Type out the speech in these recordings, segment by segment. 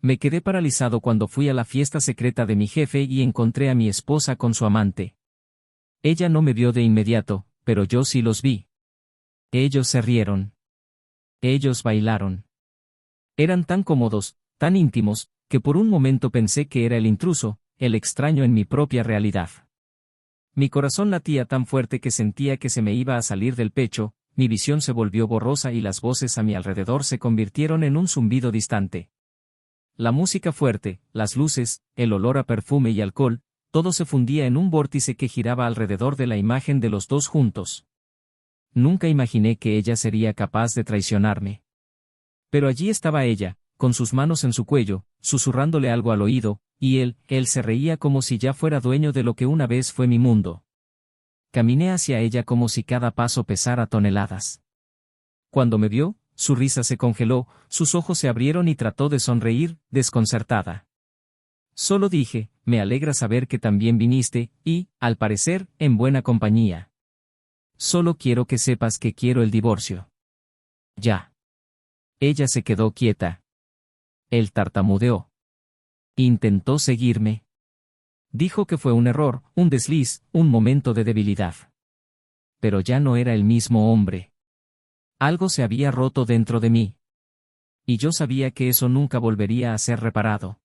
Me quedé paralizado cuando fui a la fiesta secreta de mi jefe y encontré a mi esposa con su amante. Ella no me vio de inmediato, pero yo sí los vi. Ellos se rieron. Ellos bailaron. Eran tan cómodos, tan íntimos, que por un momento pensé que era el intruso, el extraño en mi propia realidad. Mi corazón latía tan fuerte que sentía que se me iba a salir del pecho, mi visión se volvió borrosa y las voces a mi alrededor se convirtieron en un zumbido distante. La música fuerte, las luces, el olor a perfume y alcohol, todo se fundía en un vórtice que giraba alrededor de la imagen de los dos juntos. Nunca imaginé que ella sería capaz de traicionarme. Pero allí estaba ella, con sus manos en su cuello, susurrándole algo al oído, y él se reía como si ya fuera dueño de lo que una vez fue mi mundo. Caminé hacia ella como si cada paso pesara toneladas. Cuando me vio, su risa se congeló, sus ojos se abrieron y trató de sonreír, desconcertada. Solo dije, me alegra saber que también viniste, y, al parecer, en buena compañía. Solo quiero que sepas que quiero el divorcio. Ya. Ella se quedó quieta. Él tartamudeó. Intentó seguirme. Dijo que fue un error, un desliz, un momento de debilidad. Pero ya no era el mismo hombre. Algo se había roto dentro de mí. Y yo sabía que eso nunca volvería a ser reparado.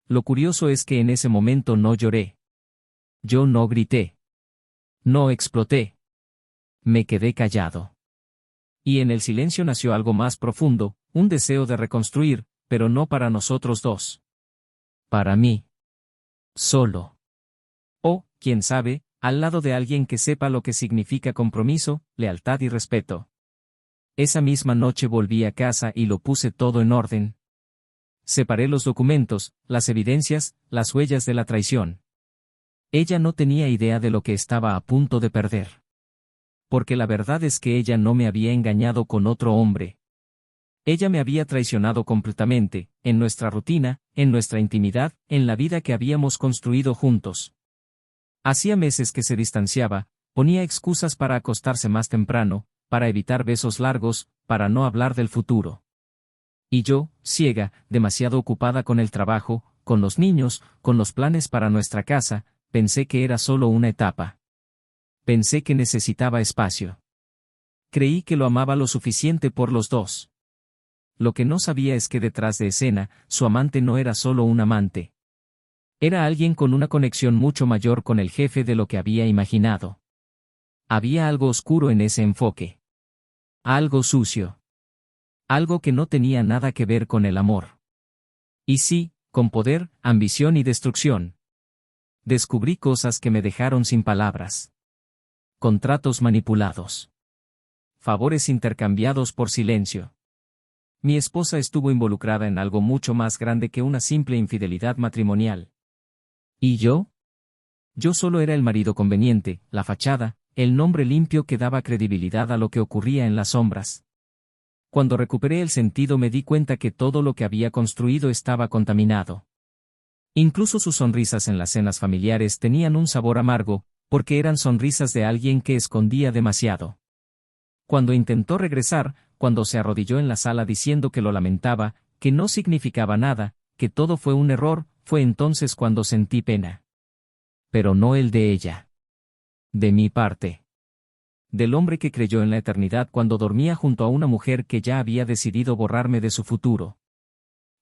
Lo curioso es que en ese momento no lloré. Yo no grité. No exploté. Me quedé callado. Y en el silencio nació algo más profundo, un deseo de reconstruir, pero no para nosotros dos. Para mí. Solo. O, quién sabe, al lado de alguien que sepa lo que significa compromiso, lealtad y respeto. Esa misma noche volví a casa y lo puse todo en orden. Separé los documentos, las evidencias, las huellas de la traición. Ella no tenía idea de lo que estaba a punto de perder. Porque la verdad es que ella no me había engañado con otro hombre. Ella me había traicionado completamente, en nuestra rutina, en nuestra intimidad, en la vida que habíamos construido juntos. Hacía meses que se distanciaba, ponía excusas para acostarse más temprano, para evitar besos largos, para no hablar del futuro. Y yo, ciega, demasiado ocupada con el trabajo, con los niños, con los planes para nuestra casa, pensé que era solo una etapa. Pensé que necesitaba espacio. Creí que lo amaba lo suficiente por los dos. Lo que no sabía es que detrás de escena, su amante no era solo un amante. Era alguien con una conexión mucho mayor con el jefe de lo que había imaginado. Había algo oscuro en ese enfoque. Algo sucio. Algo que no tenía nada que ver con el amor. Y sí, con poder, ambición y destrucción. Descubrí cosas que me dejaron sin palabras. Contratos manipulados. Favores intercambiados por silencio. Mi esposa estuvo involucrada en algo mucho más grande que una simple infidelidad matrimonial. ¿Y yo? Yo solo era el marido conveniente, la fachada, el nombre limpio que daba credibilidad a lo que ocurría en las sombras. Cuando recuperé el sentido me di cuenta que todo lo que había construido estaba contaminado. Incluso sus sonrisas en las cenas familiares tenían un sabor amargo, porque eran sonrisas de alguien que escondía demasiado. Cuando intentó regresar, cuando se arrodilló en la sala diciendo que lo lamentaba, que no significaba nada, que todo fue un error, fue entonces cuando sentí pena. Pero no el de ella. De mi parte. Del hombre que creyó en la eternidad cuando dormía junto a una mujer que ya había decidido borrarme de su futuro.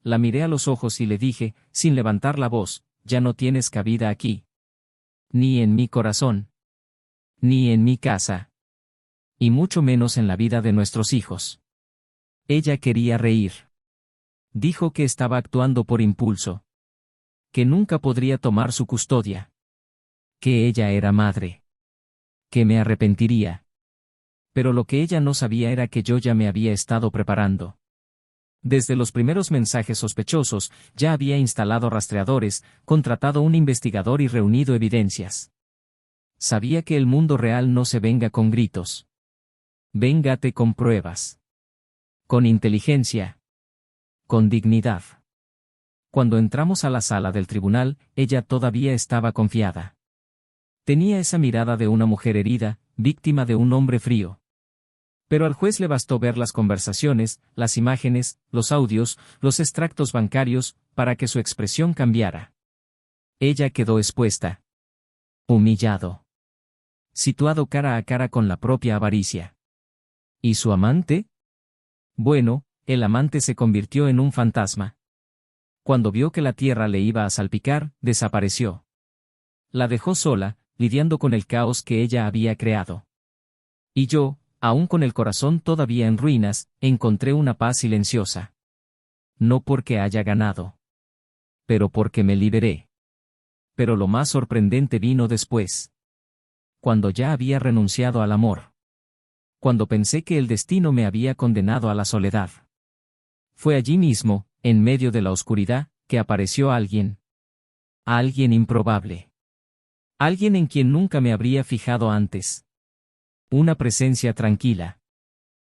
La miré a los ojos y le dije, sin levantar la voz, ya no tienes cabida aquí. Ni en mi corazón. Ni en mi casa. Y mucho menos en la vida de nuestros hijos. Ella quería reír. Dijo que estaba actuando por impulso. Que nunca podría tomar su custodia. Que ella era madre. Que me arrepentiría. Pero lo que ella no sabía era que yo ya me había estado preparando. Desde los primeros mensajes sospechosos, ya había instalado rastreadores, contratado un investigador y reunido evidencias. Sabía que el mundo real no se venga con gritos. Véngate con pruebas. Con inteligencia. Con dignidad. Cuando entramos a la sala del tribunal, ella todavía estaba confiada. Tenía esa mirada de una mujer herida, víctima de un hombre frío. Pero al juez le bastó ver las conversaciones, las imágenes, los audios, los extractos bancarios, para que su expresión cambiara. Ella quedó expuesta. Humillado. Situado cara a cara con la propia avaricia. ¿Y su amante? Bueno, el amante se convirtió en un fantasma. Cuando vio que la tierra le iba a salpicar, desapareció. La dejó sola, lidiando con el caos que ella había creado. Y yo, aún con el corazón todavía en ruinas, encontré una paz silenciosa. No porque haya ganado. Pero porque me liberé. Pero lo más sorprendente vino después. Cuando ya había renunciado al amor. Cuando pensé que el destino me había condenado a la soledad. Fue allí mismo, en medio de la oscuridad, que apareció alguien. Alguien improbable. Alguien en quien nunca me habría fijado antes. Una presencia tranquila.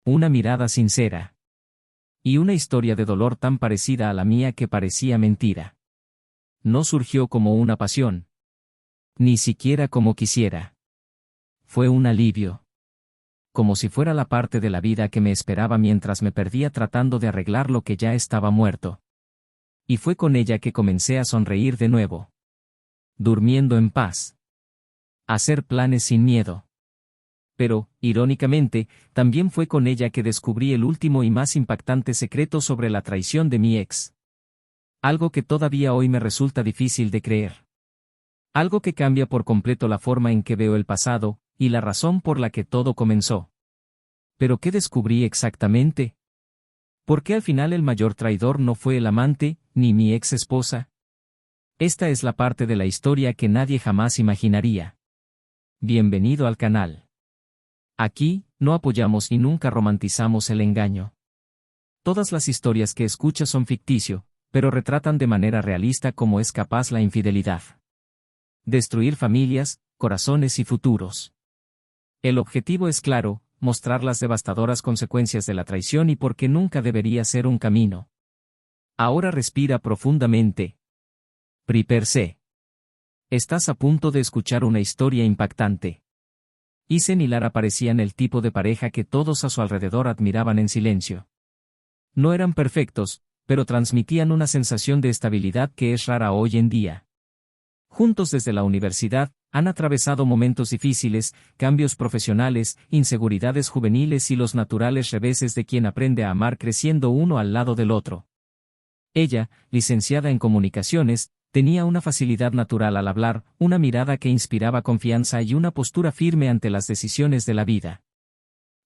Una mirada sincera. Y una historia de dolor tan parecida a la mía que parecía mentira. No surgió como una pasión. Ni siquiera como quisiera. Fue un alivio. Como si fuera la parte de la vida que me esperaba mientras me perdía tratando de arreglar lo que ya estaba muerto. Y fue con ella que comencé a sonreír de nuevo. Durmiendo en paz. A hacer planes sin miedo. Pero, irónicamente, también fue con ella que descubrí el último y más impactante secreto sobre la traición de mi ex. Algo que todavía hoy me resulta difícil de creer. Algo que cambia por completo la forma en que veo el pasado, y la razón por la que todo comenzó. ¿Pero qué descubrí exactamente? ¿Por qué al final el mayor traidor no fue el amante, ni mi ex esposa? Esta es la parte de la historia que nadie jamás imaginaría. Bienvenido al canal. Aquí, no apoyamos y nunca romantizamos el engaño. Todas las historias que escuchas son ficticio, pero retratan de manera realista cómo es capaz la infidelidad. Destruir familias, corazones y futuros. El objetivo es claro, mostrar las devastadoras consecuencias de la traición y por qué nunca debería ser un camino. Ahora respira profundamente. Per se. Estás a punto de escuchar una historia impactante. Isen y Lara parecían el tipo de pareja que todos a su alrededor admiraban en silencio. No eran perfectos, pero transmitían una sensación de estabilidad que es rara hoy en día. Juntos desde la universidad, han atravesado momentos difíciles, cambios profesionales, inseguridades juveniles y los naturales reveses de quien aprende a amar creciendo uno al lado del otro. Ella, licenciada en comunicaciones, tenía una facilidad natural al hablar, una mirada que inspiraba confianza y una postura firme ante las decisiones de la vida.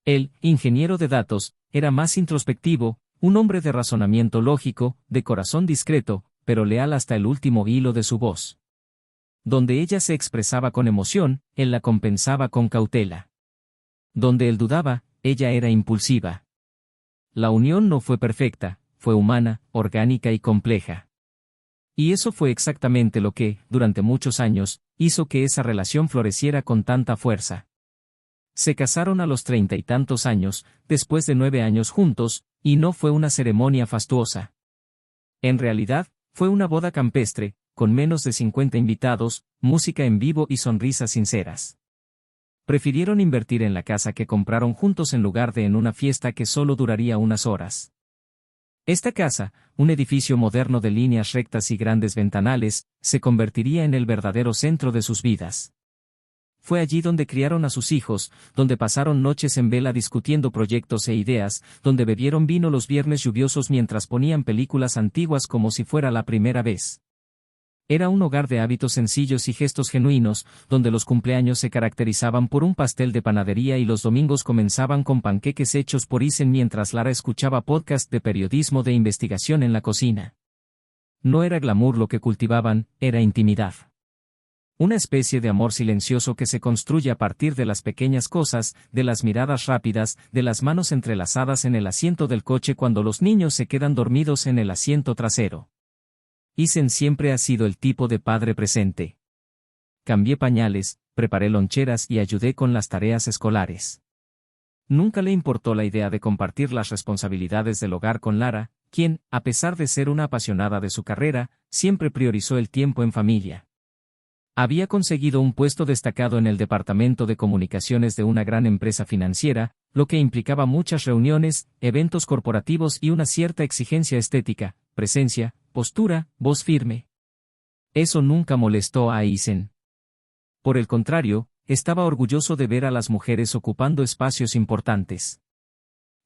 Él, ingeniero de datos, era más introspectivo, un hombre de razonamiento lógico, de corazón discreto, pero leal hasta el último hilo de su voz. Donde ella se expresaba con emoción, él la compensaba con cautela. Donde él dudaba, ella era impulsiva. La unión no fue perfecta, fue humana, orgánica y compleja. Y eso fue exactamente lo que, durante muchos años, hizo que esa relación floreciera con tanta fuerza. Se casaron a los 30 y tantos años, después de 9 años juntos, y no fue una ceremonia fastuosa. En realidad, fue una boda campestre, con menos de 50 invitados, música en vivo y sonrisas sinceras. Prefirieron invertir en la casa que compraron juntos en lugar de en una fiesta que solo duraría unas horas. Esta casa, un edificio moderno de líneas rectas y grandes ventanales, se convertiría en el verdadero centro de sus vidas. Fue allí donde criaron a sus hijos, donde pasaron noches en vela discutiendo proyectos e ideas, donde bebieron vino los viernes lluviosos mientras ponían películas antiguas como si fuera la primera vez. Era un hogar de hábitos sencillos y gestos genuinos, donde los cumpleaños se caracterizaban por un pastel de panadería y los domingos comenzaban con panqueques hechos por Isen mientras Lara escuchaba podcast de periodismo de investigación en la cocina. No era glamour lo que cultivaban, era intimidad. Una especie de amor silencioso que se construye a partir de las pequeñas cosas, de las miradas rápidas, de las manos entrelazadas en el asiento del coche cuando los niños se quedan dormidos en el asiento trasero. Isen siempre ha sido el tipo de padre presente. Cambié pañales, preparé loncheras y ayudé con las tareas escolares. Nunca le importó la idea de compartir las responsabilidades del hogar con Lara, quien, a pesar de ser una apasionada de su carrera, siempre priorizó el tiempo en familia. Había conseguido un puesto destacado en el departamento de comunicaciones de una gran empresa financiera, lo que implicaba muchas reuniones, eventos corporativos y una cierta exigencia estética, presencia, postura, voz firme. Eso nunca molestó a Eisen. Por el contrario, estaba orgulloso de ver a las mujeres ocupando espacios importantes.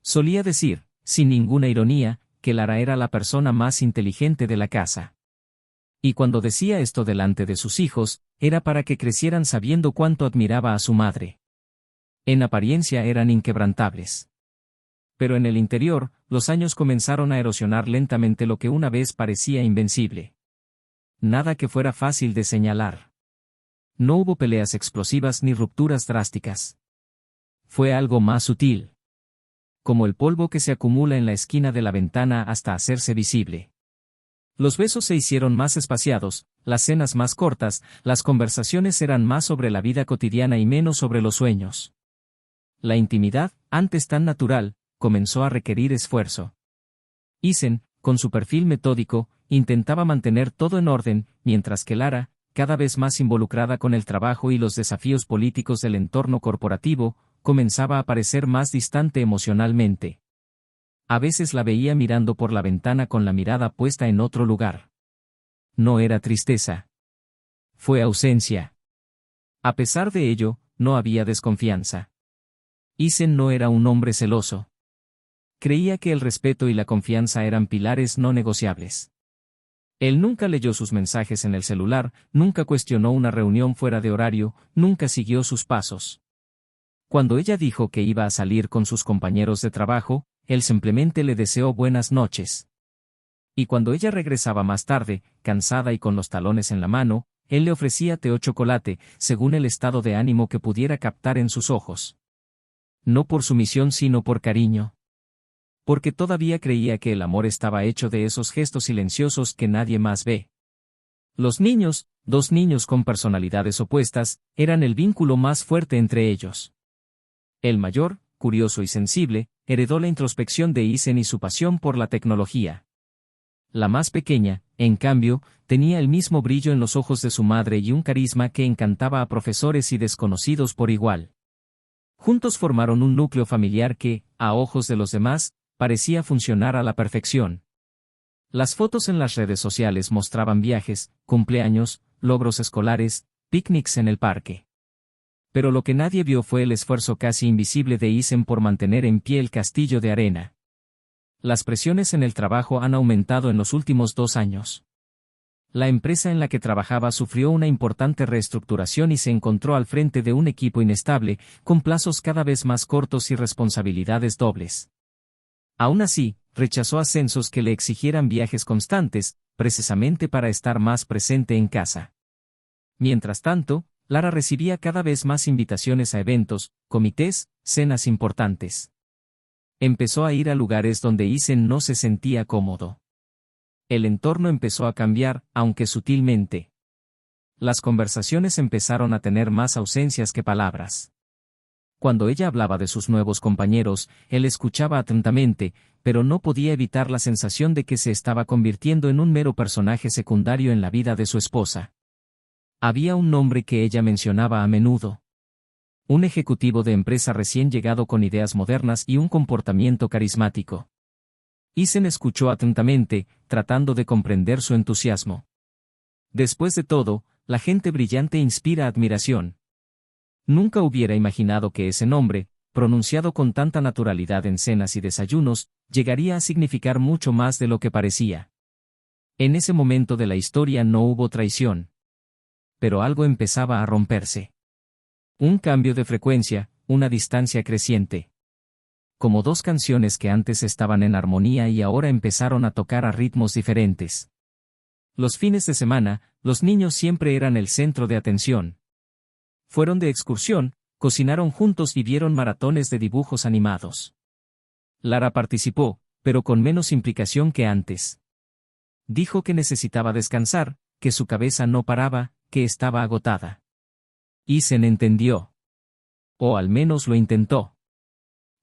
Solía decir, sin ninguna ironía, que Lara era la persona más inteligente de la casa. Y cuando decía esto delante de sus hijos, era para que crecieran sabiendo cuánto admiraba a su madre. En apariencia eran inquebrantables. Pero en el interior, los años comenzaron a erosionar lentamente lo que una vez parecía invencible. Nada que fuera fácil de señalar. No hubo peleas explosivas ni rupturas drásticas. Fue algo más sutil. Como el polvo que se acumula en la esquina de la ventana hasta hacerse visible. Los besos se hicieron más espaciados, las cenas más cortas, las conversaciones eran más sobre la vida cotidiana y menos sobre los sueños. La intimidad, antes tan natural, comenzó a requerir esfuerzo. Eisen, con su perfil metódico, intentaba mantener todo en orden, mientras que Lara, cada vez más involucrada con el trabajo y los desafíos políticos del entorno corporativo, comenzaba a parecer más distante emocionalmente. A veces la veía mirando por la ventana con la mirada puesta en otro lugar. No era tristeza. Fue ausencia. A pesar de ello, no había desconfianza. Eisen no era un hombre celoso. Creía que el respeto y la confianza eran pilares no negociables. Él nunca leyó sus mensajes en el celular, nunca cuestionó una reunión fuera de horario, nunca siguió sus pasos. Cuando ella dijo que iba a salir con sus compañeros de trabajo, él simplemente le deseó buenas noches. Y cuando ella regresaba más tarde, cansada y con los talones en la mano, él le ofrecía té o chocolate, según el estado de ánimo que pudiera captar en sus ojos. No por sumisión sino por cariño. Porque todavía creía que el amor estaba hecho de esos gestos silenciosos que nadie más ve. Los niños, dos niños con personalidades opuestas, eran el vínculo más fuerte entre ellos. El mayor, curioso y sensible, heredó la introspección de Eisen y su pasión por la tecnología. La más pequeña, en cambio, tenía el mismo brillo en los ojos de su madre y un carisma que encantaba a profesores y desconocidos por igual. Juntos formaron un núcleo familiar que, a ojos de los demás, parecía funcionar a la perfección. Las fotos en las redes sociales mostraban viajes, cumpleaños, logros escolares, picnics en el parque. Pero lo que nadie vio fue el esfuerzo casi invisible de Eisen por mantener en pie el castillo de arena. Las presiones en el trabajo han aumentado en los últimos 2 años. La empresa en la que trabajaba sufrió una importante reestructuración y se encontró al frente de un equipo inestable, con plazos cada vez más cortos y responsabilidades dobles. Aún así, rechazó ascensos que le exigieran viajes constantes, precisamente para estar más presente en casa. Mientras tanto, Lara recibía cada vez más invitaciones a eventos, comités, cenas importantes. Empezó a ir a lugares donde Eisen no se sentía cómodo. El entorno empezó a cambiar, aunque sutilmente. Las conversaciones empezaron a tener más ausencias que palabras. Cuando ella hablaba de sus nuevos compañeros, él escuchaba atentamente, pero no podía evitar la sensación de que se estaba convirtiendo en un mero personaje secundario en la vida de su esposa. Había un nombre que ella mencionaba a menudo. Un ejecutivo de empresa recién llegado con ideas modernas y un comportamiento carismático. Eisen escuchó atentamente, tratando de comprender su entusiasmo. Después de todo, la gente brillante inspira admiración. Nunca hubiera imaginado que ese nombre, pronunciado con tanta naturalidad en cenas y desayunos, llegaría a significar mucho más de lo que parecía. En ese momento de la historia no hubo traición. Pero algo empezaba a romperse. Un cambio de frecuencia, una distancia creciente. Como 2 canciones que antes estaban en armonía y ahora empezaron a tocar a ritmos diferentes. Los fines de semana, los niños siempre eran el centro de atención. Fueron de excursión, cocinaron juntos y vieron maratones de dibujos animados. Lara participó, pero con menos implicación que antes. Dijo que necesitaba descansar, que su cabeza no paraba, que estaba agotada. Eisen entendió. O al menos lo intentó.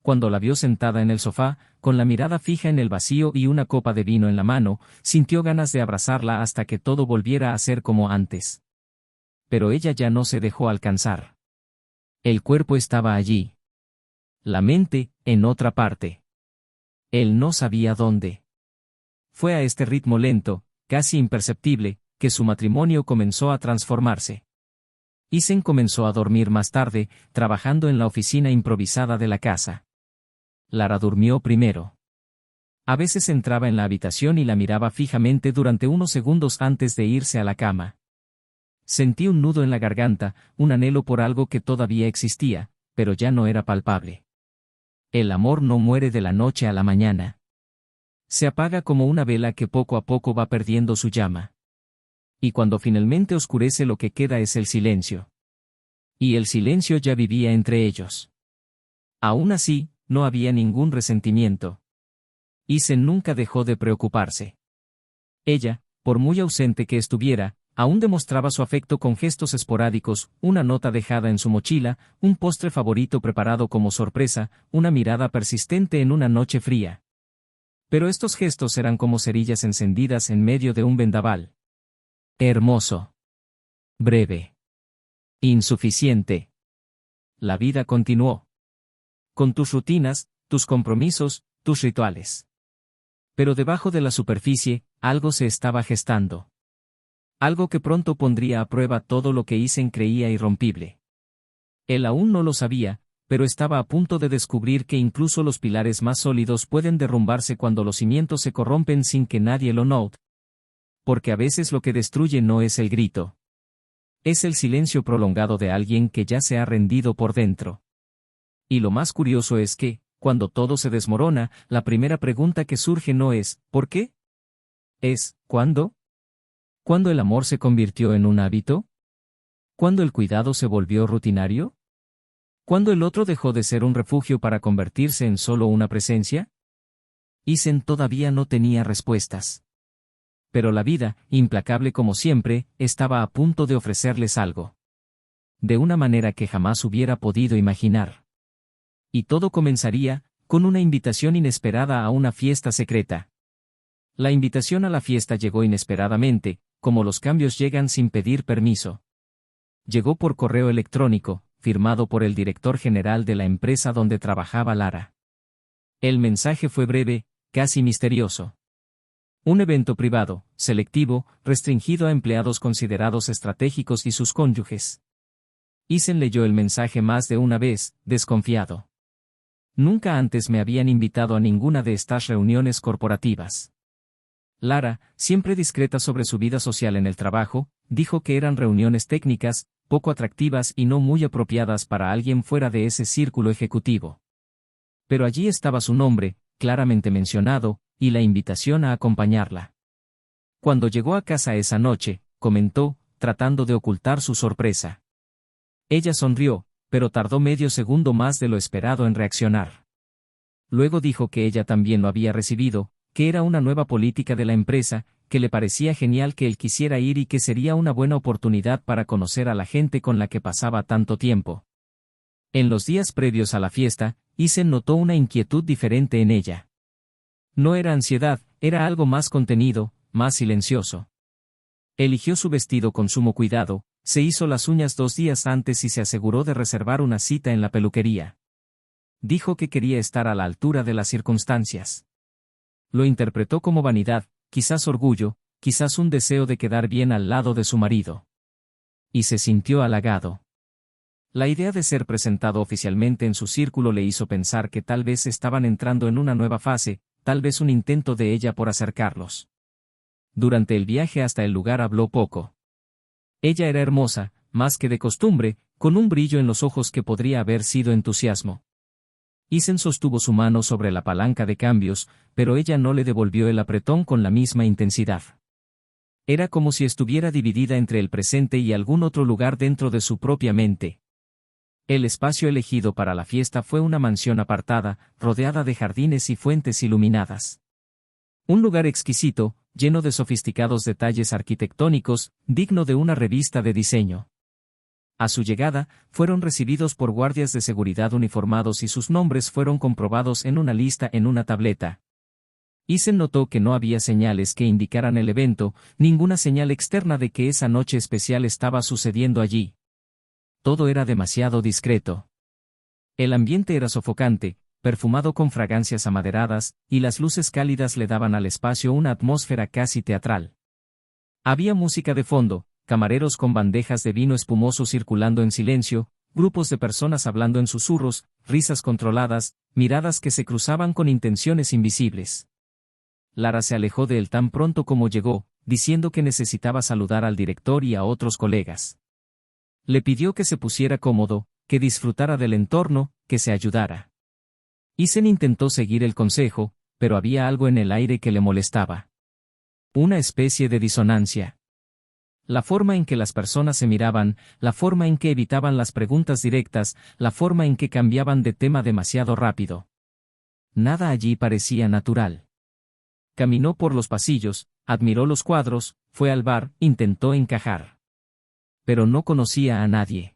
Cuando la vio sentada en el sofá, con la mirada fija en el vacío y una copa de vino en la mano, sintió ganas de abrazarla hasta que todo volviera a ser como antes. pero ella ya no se dejó alcanzar. El cuerpo estaba allí. La mente, en otra parte. Él no sabía dónde. Fue a este ritmo lento, casi imperceptible, que su matrimonio comenzó a transformarse. Isen comenzó a dormir más tarde, trabajando en la oficina improvisada de la casa. Lara durmió primero. A veces entraba en la habitación y la miraba fijamente durante unos segundos antes de irse a la cama. Sentí un nudo en la garganta, un anhelo por algo que todavía existía, pero ya no era palpable. El amor no muere de la noche a la mañana. Se apaga como una vela que poco a poco va perdiendo su llama. Y cuando finalmente oscurece lo que queda es el silencio. Y el silencio ya vivía entre ellos. Aún así, no había ningún resentimiento. Isen nunca dejó de preocuparse. Ella, por muy ausente que estuviera, aún demostraba su afecto con gestos esporádicos, una nota dejada en su mochila, un postre favorito preparado como sorpresa, una mirada persistente en una noche fría. Pero estos gestos eran como cerillas encendidas en medio de un vendaval. Hermoso. Breve. Insuficiente. La vida continuó. Con tus rutinas, tus compromisos, tus rituales. Pero debajo de la superficie, algo se estaba gestando. Algo que pronto pondría a prueba todo lo que Isen creía irrompible. Él aún no lo sabía, pero estaba a punto de descubrir que incluso los pilares más sólidos pueden derrumbarse cuando los cimientos se corrompen sin que nadie lo note. Porque a veces lo que destruye no es el grito. Es el silencio prolongado de alguien que ya se ha rendido por dentro. Y lo más curioso es que, cuando todo se desmorona, la primera pregunta que surge no es ¿por qué? Es ¿cuándo? ¿Cuándo el amor se convirtió en un hábito? ¿Cuándo el cuidado se volvió rutinario? ¿Cuándo el otro dejó de ser un refugio para convertirse en solo una presencia? Isen todavía no tenía respuestas. Pero la vida, implacable como siempre, estaba a punto de ofrecerles algo. De una manera que jamás hubiera podido imaginar. Y todo comenzaría, con una invitación inesperada a una fiesta secreta. La invitación a la fiesta llegó inesperadamente, como los cambios llegan sin pedir permiso. Llegó por correo electrónico, firmado por el director general de la empresa donde trabajaba Lara. El mensaje fue breve, casi misterioso. Un evento privado, selectivo, restringido a empleados considerados estratégicos y sus cónyuges. Isen leyó el mensaje más de una vez, desconfiado. Nunca antes me habían invitado a ninguna de estas reuniones corporativas. Lara, siempre discreta sobre su vida social en el trabajo, dijo que eran reuniones técnicas, poco atractivas y no muy apropiadas para alguien fuera de ese círculo ejecutivo. Pero allí estaba su nombre, claramente mencionado, y la invitación a acompañarla. Cuando llegó a casa esa noche, comentó, tratando de ocultar su sorpresa. Ella sonrió, pero tardó medio segundo más de lo esperado en reaccionar. Luego dijo que ella también lo había recibido, que era una nueva política de la empresa, que le parecía genial que él quisiera ir y que sería una buena oportunidad para conocer a la gente con la que pasaba tanto tiempo. En los días previos a la fiesta, Isen notó una inquietud diferente en ella. No era ansiedad, era algo más contenido, más silencioso. Eligió su vestido con sumo cuidado, se hizo las uñas 2 días antes y se aseguró de reservar una cita en la peluquería. Dijo que quería estar a la altura de las circunstancias. Lo interpretó como vanidad, quizás orgullo, quizás un deseo de quedar bien al lado de su marido. Y se sintió halagado. La idea de ser presentado oficialmente en su círculo le hizo pensar que tal vez estaban entrando en una nueva fase, tal vez un intento de ella por acercarlos. Durante el viaje hasta el lugar habló poco. Ella era hermosa, más que de costumbre, con un brillo en los ojos que podría haber sido entusiasmo. Isen sostuvo su mano sobre la palanca de cambios, pero ella no le devolvió el apretón con la misma intensidad. Era como si estuviera dividida entre el presente y algún otro lugar dentro de su propia mente. El espacio elegido para la fiesta fue una mansión apartada, rodeada de jardines y fuentes iluminadas. Un lugar exquisito, lleno de sofisticados detalles arquitectónicos, digno de una revista de diseño. A su llegada, fueron recibidos por guardias de seguridad uniformados y sus nombres fueron comprobados en una lista en una tableta. Isen notó que no había señales que indicaran el evento, ninguna señal externa de que esa noche especial estaba sucediendo allí. Todo era demasiado discreto. El ambiente era sofocante, perfumado con fragancias amaderadas, y las luces cálidas le daban al espacio una atmósfera casi teatral. Había música de fondo, camareros con bandejas de vino espumoso circulando en silencio, grupos de personas hablando en susurros, risas controladas, miradas que se cruzaban con intenciones invisibles. Lara se alejó de él tan pronto como llegó, diciendo que necesitaba saludar al director y a otros colegas. Le pidió que se pusiera cómodo, que disfrutara del entorno, que se ayudara. Isen intentó seguir el consejo, pero había algo en el aire que le molestaba. Una especie de disonancia. La forma en que las personas se miraban, la forma en que evitaban las preguntas directas, la forma en que cambiaban de tema demasiado rápido. Nada allí parecía natural. Caminó por los pasillos, admiró los cuadros, fue al bar, intentó encajar. Pero no conocía a nadie.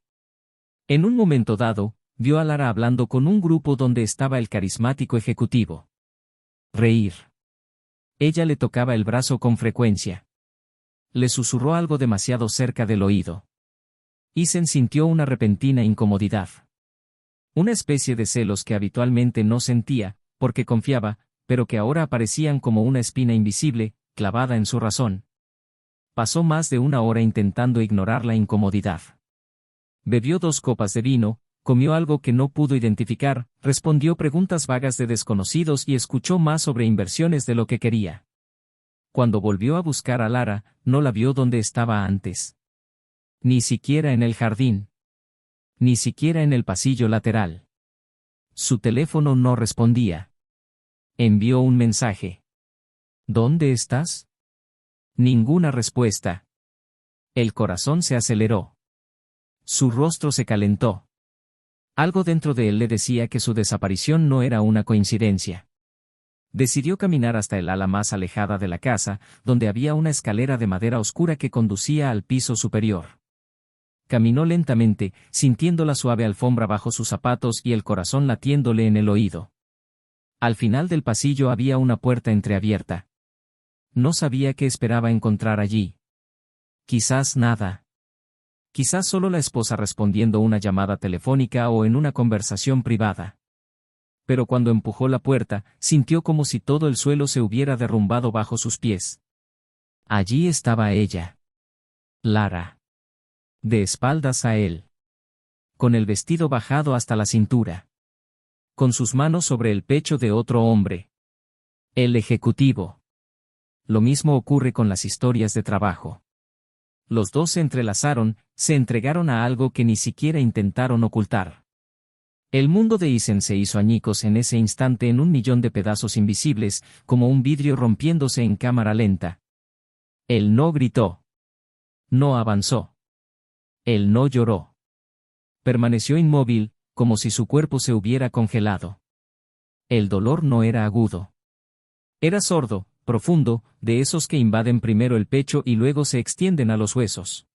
En un momento dado, vio a Lara hablando con un grupo donde estaba el carismático ejecutivo. Reír. Ella le tocaba el brazo con frecuencia. Le susurró algo demasiado cerca del oído. Isen sintió una repentina incomodidad. Una especie de celos que habitualmente no sentía, porque confiaba, pero que ahora aparecían como una espina invisible, clavada en su razón. Pasó más de una hora intentando ignorar la incomodidad. Bebió 2 copas de vino, comió algo que no pudo identificar, respondió preguntas vagas de desconocidos y escuchó más sobre inversiones de lo que quería. Cuando volvió a buscar a Lara, no la vio donde estaba antes. Ni siquiera en el jardín. Ni siquiera en el pasillo lateral. Su teléfono no respondía. Envió un mensaje. ¿Dónde estás? Ninguna respuesta. El corazón se aceleró. Su rostro se calentó. Algo dentro de él le decía que su desaparición no era una coincidencia. Decidió caminar hasta el ala más alejada de la casa, donde había una escalera de madera oscura que conducía al piso superior. Caminó lentamente, sintiendo la suave alfombra bajo sus zapatos y el corazón latiéndole en el oído. Al final del pasillo había una puerta entreabierta. No sabía qué esperaba encontrar allí. Quizás nada. Quizás solo la esposa respondiendo una llamada telefónica o en una conversación privada. Pero cuando empujó la puerta, sintió como si todo el suelo se hubiera derrumbado bajo sus pies. Allí estaba ella. Lara. De espaldas a él. Con el vestido bajado hasta la cintura. Con sus manos sobre el pecho de otro hombre. El ejecutivo. Lo mismo ocurre con las historias de trabajo. Los dos se entrelazaron, se entregaron a algo que ni siquiera intentaron ocultar. El mundo de Isen se hizo añicos en ese instante en 1.000.000 de pedazos invisibles, como un vidrio rompiéndose en cámara lenta. Él no gritó. No avanzó. Él no lloró. Permaneció inmóvil, como si su cuerpo se hubiera congelado. El dolor no era agudo. Era sordo, profundo, de esos que invaden primero el pecho y luego se extienden a los huesos.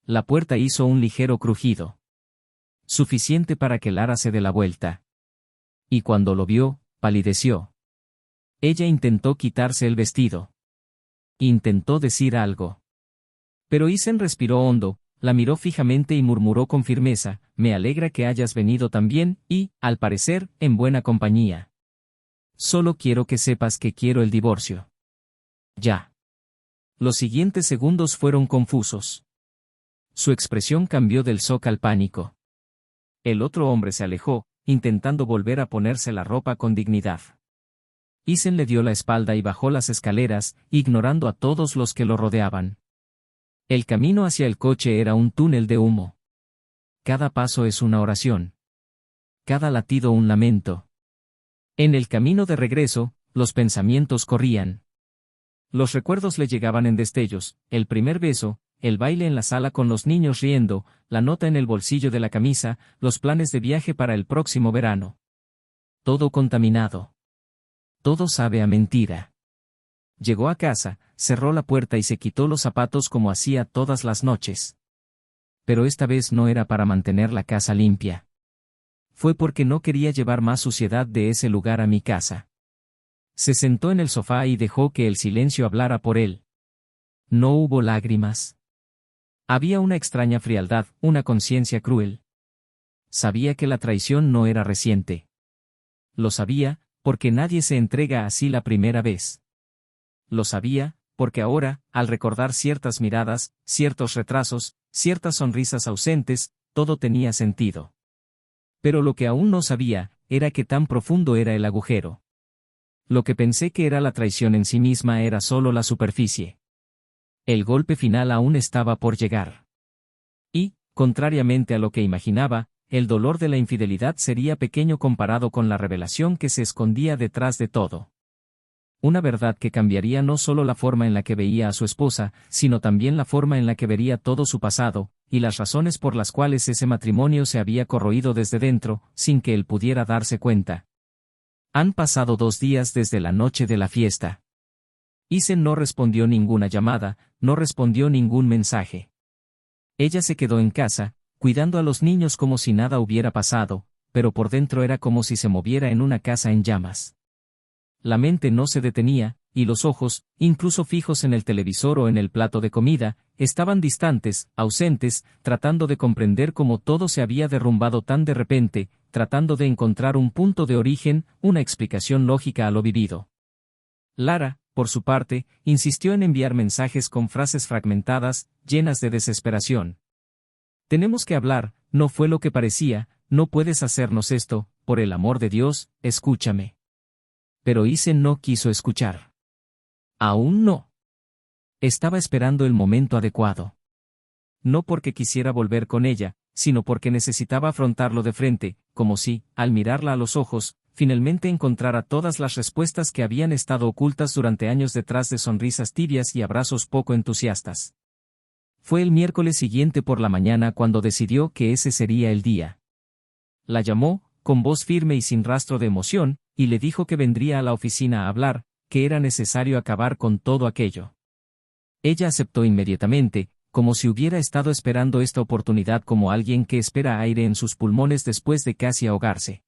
La puerta hizo un ligero crujido. Suficiente para que Lara se dé la vuelta. Y cuando lo vio, palideció. Ella intentó quitarse el vestido. Intentó decir algo. Pero Isen respiró hondo, la miró fijamente y murmuró con firmeza, «Me alegra que hayas venido también, y, al parecer, en buena compañía. Solo quiero que sepas que quiero el divorcio». Ya. Los siguientes segundos fueron confusos. Su expresión cambió del shock al pánico. El otro hombre se alejó, intentando volver a ponerse la ropa con dignidad. Isen le dio la espalda y bajó las escaleras, ignorando a todos los que lo rodeaban. El camino hacia el coche era un túnel de humo. Cada paso es una oración. Cada latido un lamento. En el camino de regreso, los pensamientos corrían. Los recuerdos le llegaban en destellos, el primer beso, el baile en la sala con los niños riendo, la nota en el bolsillo de la camisa, los planes de viaje para el próximo verano. Todo contaminado. Todo sabe a mentira. Llegó a casa, cerró la puerta y se quitó los zapatos como hacía todas las noches. Pero esta vez no era para mantener la casa limpia. Fue porque no quería llevar más suciedad de ese lugar a mi casa. Se sentó en el sofá y dejó que el silencio hablara por él. No hubo lágrimas. Había una extraña frialdad, una conciencia cruel. Sabía que la traición no era reciente. Lo sabía, porque nadie se entrega así la primera vez. Lo sabía, porque ahora, al recordar ciertas miradas, ciertos retrasos, ciertas sonrisas ausentes, todo tenía sentido. Pero lo que aún no sabía, era que tan profundo era el agujero. Lo que pensé que era la traición en sí misma era solo la superficie. El golpe final aún estaba por llegar. Y, contrariamente a lo que imaginaba, el dolor de la infidelidad sería pequeño comparado con la revelación que se escondía detrás de todo. Una verdad que cambiaría no solo la forma en la que veía a su esposa, sino también la forma en la que vería todo su pasado, y las razones por las cuales ese matrimonio se había corroído desde dentro, sin que él pudiera darse cuenta. Han pasado 2 días desde la noche de la fiesta. Isen no respondió ninguna llamada, no respondió ningún mensaje. Ella se quedó en casa, cuidando a los niños como si nada hubiera pasado, pero por dentro era como si se moviera en una casa en llamas. La mente no se detenía, y los ojos, incluso fijos en el televisor o en el plato de comida, estaban distantes, ausentes, tratando de comprender cómo todo se había derrumbado tan de repente, tratando de encontrar un punto de origen, una explicación lógica a lo vivido. Lara, por su parte, insistió en enviar mensajes con frases fragmentadas, llenas de desesperación. Tenemos que hablar, no fue lo que parecía, no puedes hacernos esto, por el amor de Dios, escúchame. Pero Isen no quiso escuchar. Aún no. Estaba esperando el momento adecuado. No porque quisiera volver con ella, sino porque necesitaba afrontarlo de frente, como si, al mirarla a los ojos, finalmente encontrara todas las respuestas que habían estado ocultas durante años detrás de sonrisas tibias y abrazos poco entusiastas. Fue el miércoles siguiente por la mañana cuando decidió que ese sería el día. La llamó, con voz firme y sin rastro de emoción, y le dijo que vendría a la oficina a hablar, que era necesario acabar con todo aquello. Ella aceptó inmediatamente, como si hubiera estado esperando esta oportunidad como alguien que espera aire en sus pulmones después de casi ahogarse.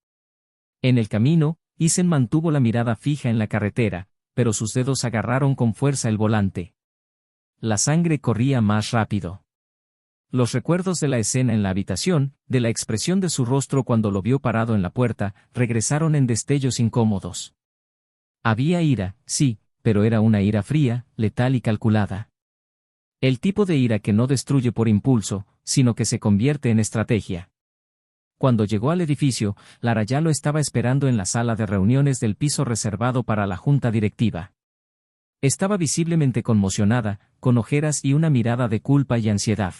En el camino, Isen mantuvo la mirada fija en la carretera, pero sus dedos agarraron con fuerza el volante. La sangre corría más rápido. Los recuerdos de la escena en la habitación, de la expresión de su rostro cuando lo vio parado en la puerta, regresaron en destellos incómodos. Había ira, sí, pero era una ira fría, letal y calculada. El tipo de ira que no destruye por impulso, sino que se convierte en estrategia. Cuando llegó al edificio, Lara ya lo estaba esperando en la sala de reuniones del piso reservado para la junta directiva. Estaba visiblemente conmocionada, con ojeras y una mirada de culpa y ansiedad.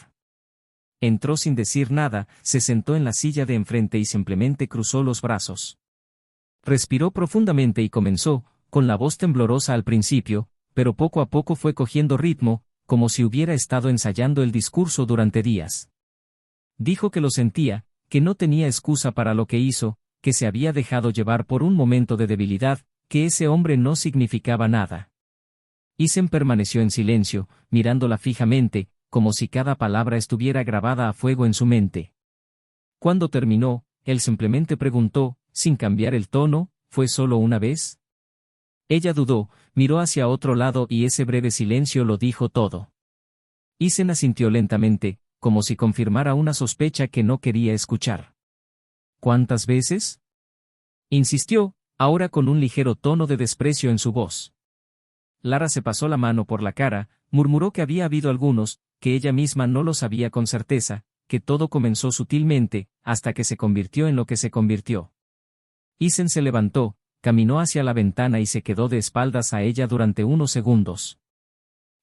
Entró sin decir nada, se sentó en la silla de enfrente y simplemente cruzó los brazos. Respiró profundamente y comenzó, con la voz temblorosa al principio, pero poco a poco fue cogiendo ritmo, como si hubiera estado ensayando el discurso durante días. Dijo que lo sentía, que no tenía excusa para lo que hizo, que se había dejado llevar por un momento de debilidad, que ese hombre no significaba nada. Isen permaneció en silencio, mirándola fijamente, como si cada palabra estuviera grabada a fuego en su mente. Cuando terminó, él simplemente preguntó, sin cambiar el tono, ¿fue solo una vez? Ella dudó, miró hacia otro lado y ese breve silencio lo dijo todo. Isen asintió lentamente, como si confirmara una sospecha que no quería escuchar. ¿Cuántas veces? Insistió, ahora con un ligero tono de desprecio en su voz. Lara se pasó la mano por la cara, murmuró que había habido algunos, que ella misma no lo sabía con certeza, que todo comenzó sutilmente, hasta que se convirtió en lo que se convirtió. Isen se levantó, caminó hacia la ventana y se quedó de espaldas a ella durante unos segundos.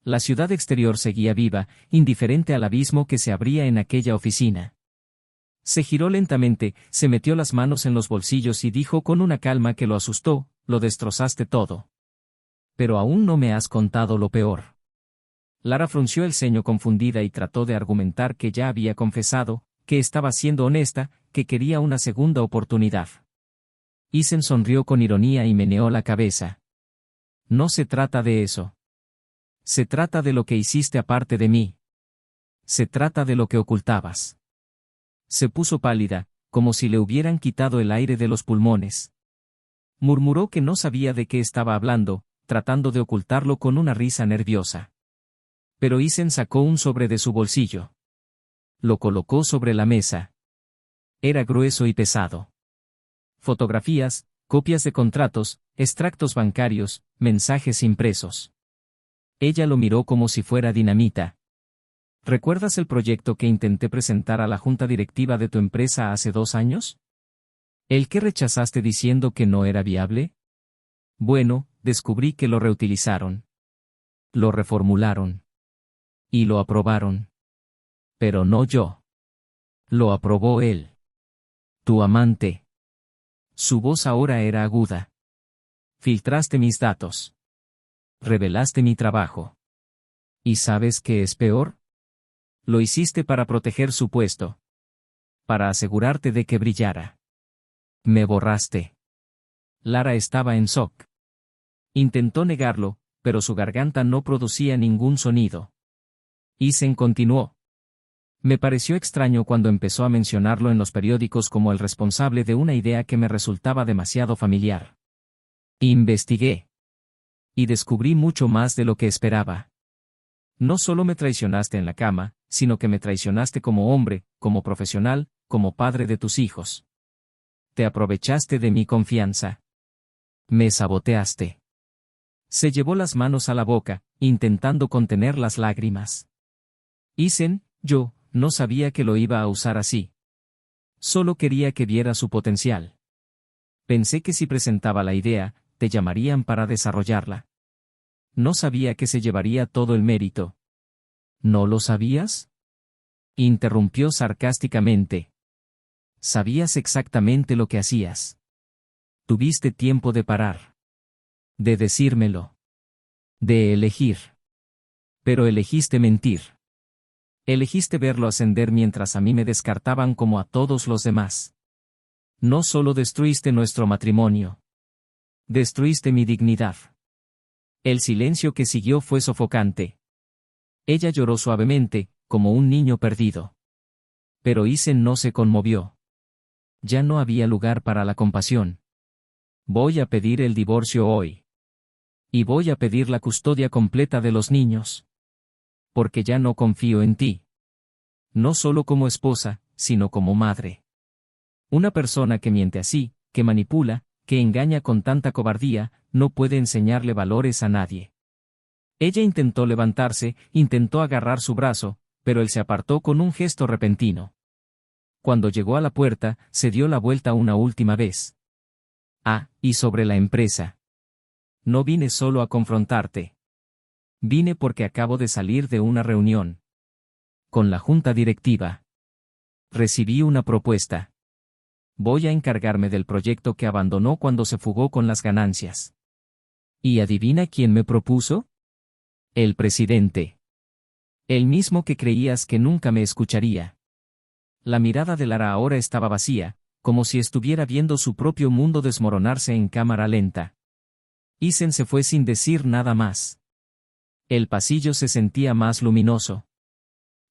La ciudad exterior seguía viva, indiferente al abismo que se abría en aquella oficina. Se giró lentamente, se metió las manos en los bolsillos y dijo con una calma que lo asustó, lo destrozaste todo. Pero aún no me has contado lo peor. Lara frunció el ceño confundida y trató de argumentar que ya había confesado, que estaba siendo honesta, que quería una segunda oportunidad. Isen sonrió con ironía y meneó la cabeza. No se trata de eso. Se trata de lo que hiciste aparte de mí. Se trata de lo que ocultabas. Se puso pálida, como si le hubieran quitado el aire de los pulmones. Murmuró que no sabía de qué estaba hablando, tratando de ocultarlo con una risa nerviosa. Pero Isen sacó un sobre de su bolsillo. Lo colocó sobre la mesa. Era grueso y pesado. Fotografías, copias de contratos, extractos bancarios, mensajes impresos. Ella lo miró como si fuera dinamita. ¿Recuerdas el proyecto que intenté presentar a la junta directiva de tu empresa hace 2 años? ¿El que rechazaste diciendo que no era viable? Bueno, descubrí que lo reutilizaron. Lo reformularon. Y lo aprobaron. Pero no yo. Lo aprobó él. Tu amante. Su voz ahora era aguda. Filtraste mis datos. Revelaste mi trabajo. ¿Y sabes qué es peor? Lo hiciste para proteger su puesto. Para asegurarte de que brillara. Me borraste. Lara estaba en shock. Intentó negarlo, pero su garganta no producía ningún sonido. Isen continuó. Me pareció extraño cuando empezó a mencionarlo en los periódicos como el responsable de una idea que me resultaba demasiado familiar. Investigué. Y descubrí mucho más de lo que esperaba. No solo me traicionaste en la cama, sino que me traicionaste como hombre, como profesional, como padre de tus hijos. Te aprovechaste de mi confianza. Me saboteaste. Se llevó las manos a la boca, intentando contener las lágrimas. Isen, yo, no sabía que lo iba a usar así. Solo quería que viera su potencial. Pensé que si presentaba la idea, te llamarían para desarrollarla. No sabía que se llevaría todo el mérito. ¿No lo sabías? Interrumpió sarcásticamente. Sabías exactamente lo que hacías. Tuviste tiempo de parar. De decírmelo. De elegir. Pero elegiste mentir. Elegiste verlo ascender mientras a mí me descartaban como a todos los demás. No solo destruiste nuestro matrimonio. Destruiste mi dignidad. El silencio que siguió fue sofocante. Ella lloró suavemente, como un niño perdido. Pero Isen no se conmovió. Ya no había lugar para la compasión. Voy a pedir el divorcio hoy. Y voy a pedir la custodia completa de los niños. Porque ya no confío en ti. No solo como esposa, sino como madre. Una persona que miente así, que manipula, que engaña con tanta cobardía, no puede enseñarle valores a nadie. Ella intentó levantarse, intentó agarrar su brazo, pero él se apartó con un gesto repentino. Cuando llegó a la puerta, se dio la vuelta una última vez. Ah, y sobre la empresa. No vine solo a confrontarte. Vine porque acabo de salir de una reunión. Con la junta directiva. Recibí una propuesta. Voy a encargarme del proyecto que abandonó cuando se fugó con las ganancias. ¿Y adivina quién me propuso? El presidente. El mismo que creías que nunca me escucharía. La mirada de Lara ahora estaba vacía, como si estuviera viendo su propio mundo desmoronarse en cámara lenta. Isen se fue sin decir nada más. El pasillo se sentía más luminoso.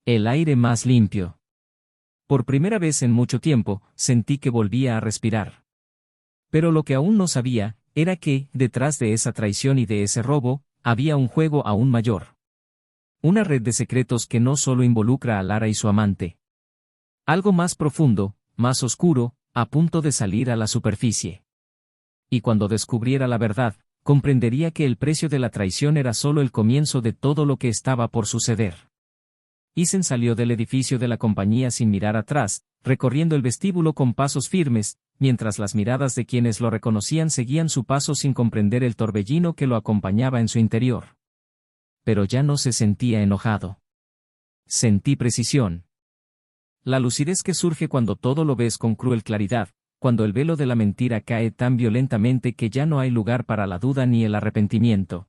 El aire más limpio. Por primera vez en mucho tiempo, sentí que volvía a respirar. Pero lo que aún no sabía, era que, detrás de esa traición y de ese robo, había un juego aún mayor. Una red de secretos que no solo involucra a Lara y su amante. Algo más profundo, más oscuro, a punto de salir a la superficie. Y cuando descubriera la verdad, comprendería que el precio de la traición era solo el comienzo de todo lo que estaba por suceder. Isen salió del edificio de la compañía sin mirar atrás, recorriendo el vestíbulo con pasos firmes, mientras las miradas de quienes lo reconocían seguían su paso sin comprender el torbellino que lo acompañaba en su interior. Pero ya no se sentía enojado. Sentí precisión. La lucidez que surge cuando todo lo ves con cruel claridad, cuando el velo de la mentira cae tan violentamente que ya no hay lugar para la duda ni el arrepentimiento.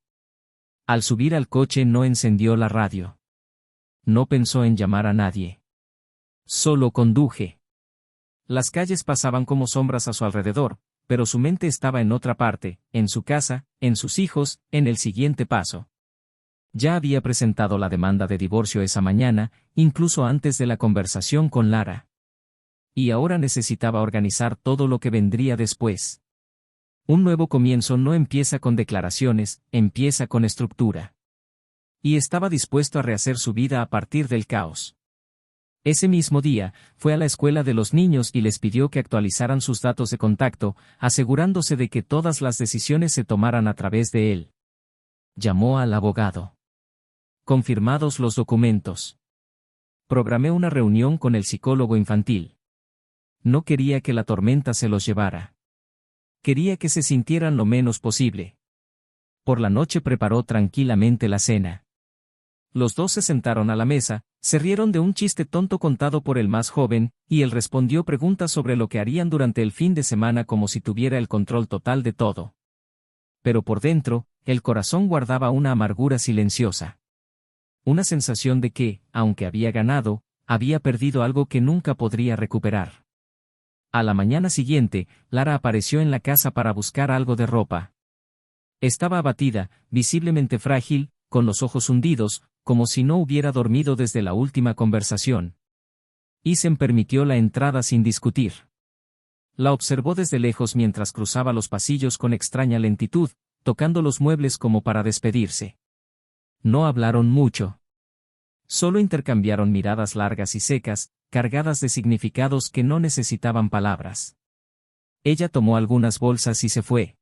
Al subir al coche no encendió la radio. No pensó en llamar a nadie. Solo conduje. Las calles pasaban como sombras a su alrededor, pero su mente estaba en otra parte, en su casa, en sus hijos, en el siguiente paso. Ya había presentado la demanda de divorcio esa mañana, incluso antes de la conversación con Lara. Y ahora necesitaba organizar todo lo que vendría después. Un nuevo comienzo no empieza con declaraciones, empieza con estructura. Y estaba dispuesto a rehacer su vida a partir del caos. Ese mismo día, fue a la escuela de los niños y les pidió que actualizaran sus datos de contacto, asegurándose de que todas las decisiones se tomaran a través de él. Llamó al abogado. Confirmados los documentos. Programé una reunión con el psicólogo infantil. No quería que la tormenta se los llevara. Quería que se sintieran lo menos posible. Por la noche preparó tranquilamente la cena. Los dos se sentaron a la mesa, se rieron de un chiste tonto contado por el más joven, y él respondió preguntas sobre lo que harían durante el fin de semana como si tuviera el control total de todo. Pero por dentro, el corazón guardaba una amargura silenciosa. Una sensación de que, aunque había ganado, había perdido algo que nunca podría recuperar. A la mañana siguiente, Lara apareció en la casa para buscar algo de ropa. Estaba abatida, visiblemente frágil, con los ojos hundidos, como si no hubiera dormido desde la última conversación. Isen permitió la entrada sin discutir. La observó desde lejos mientras cruzaba los pasillos con extraña lentitud, tocando los muebles como para despedirse. No hablaron mucho. Solo intercambiaron miradas largas y secas, cargadas de significados que no necesitaban palabras. Ella tomó algunas bolsas y se fue.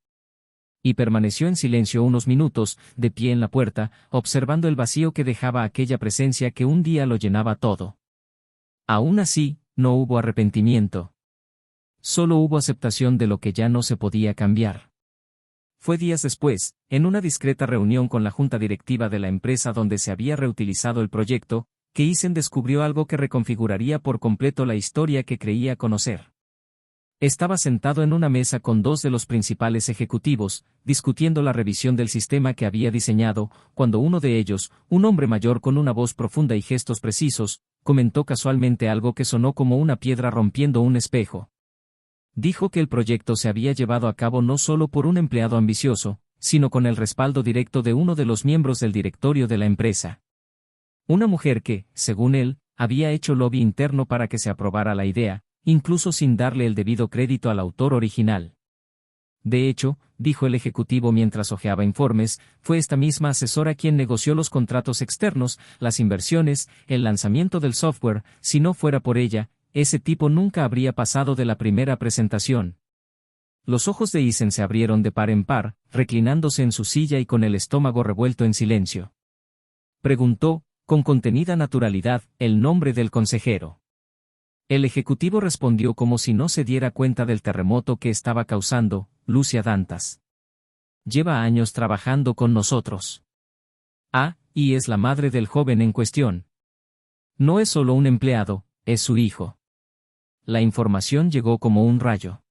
Y permaneció en silencio unos minutos, de pie en la puerta, observando el vacío que dejaba aquella presencia que un día lo llenaba todo. Aún así, no hubo arrepentimiento. Solo hubo aceptación de lo que ya no se podía cambiar. Fue días después, en una discreta reunión con la junta directiva de la empresa donde se había reutilizado el proyecto, que Isen descubrió algo que reconfiguraría por completo la historia que creía conocer. Estaba sentado en una mesa con dos de los principales ejecutivos, discutiendo la revisión del sistema que había diseñado, cuando uno de ellos, un hombre mayor con una voz profunda y gestos precisos, comentó casualmente algo que sonó como una piedra rompiendo un espejo. Dijo que el proyecto se había llevado a cabo no solo por un empleado ambicioso, sino con el respaldo directo de uno de los miembros del directorio de la empresa. Una mujer que, según él, había hecho lobby interno para que se aprobara la idea, incluso sin darle el debido crédito al autor original. De hecho, dijo el ejecutivo mientras hojeaba informes, fue esta misma asesora quien negoció los contratos externos, las inversiones, el lanzamiento del software. Si no fuera por ella, ese tipo nunca habría pasado de la primera presentación. Los ojos de Isen se abrieron de par en par, reclinándose en su silla y con el estómago revuelto en silencio. Preguntó, con contenida naturalidad, el nombre del consejero. El ejecutivo respondió como si no se diera cuenta del terremoto que estaba causando: Lucia Dantas. Lleva años trabajando con nosotros. Y es la madre del joven en cuestión. No es solo un empleado, es su hijo. La información llegó como un rayo.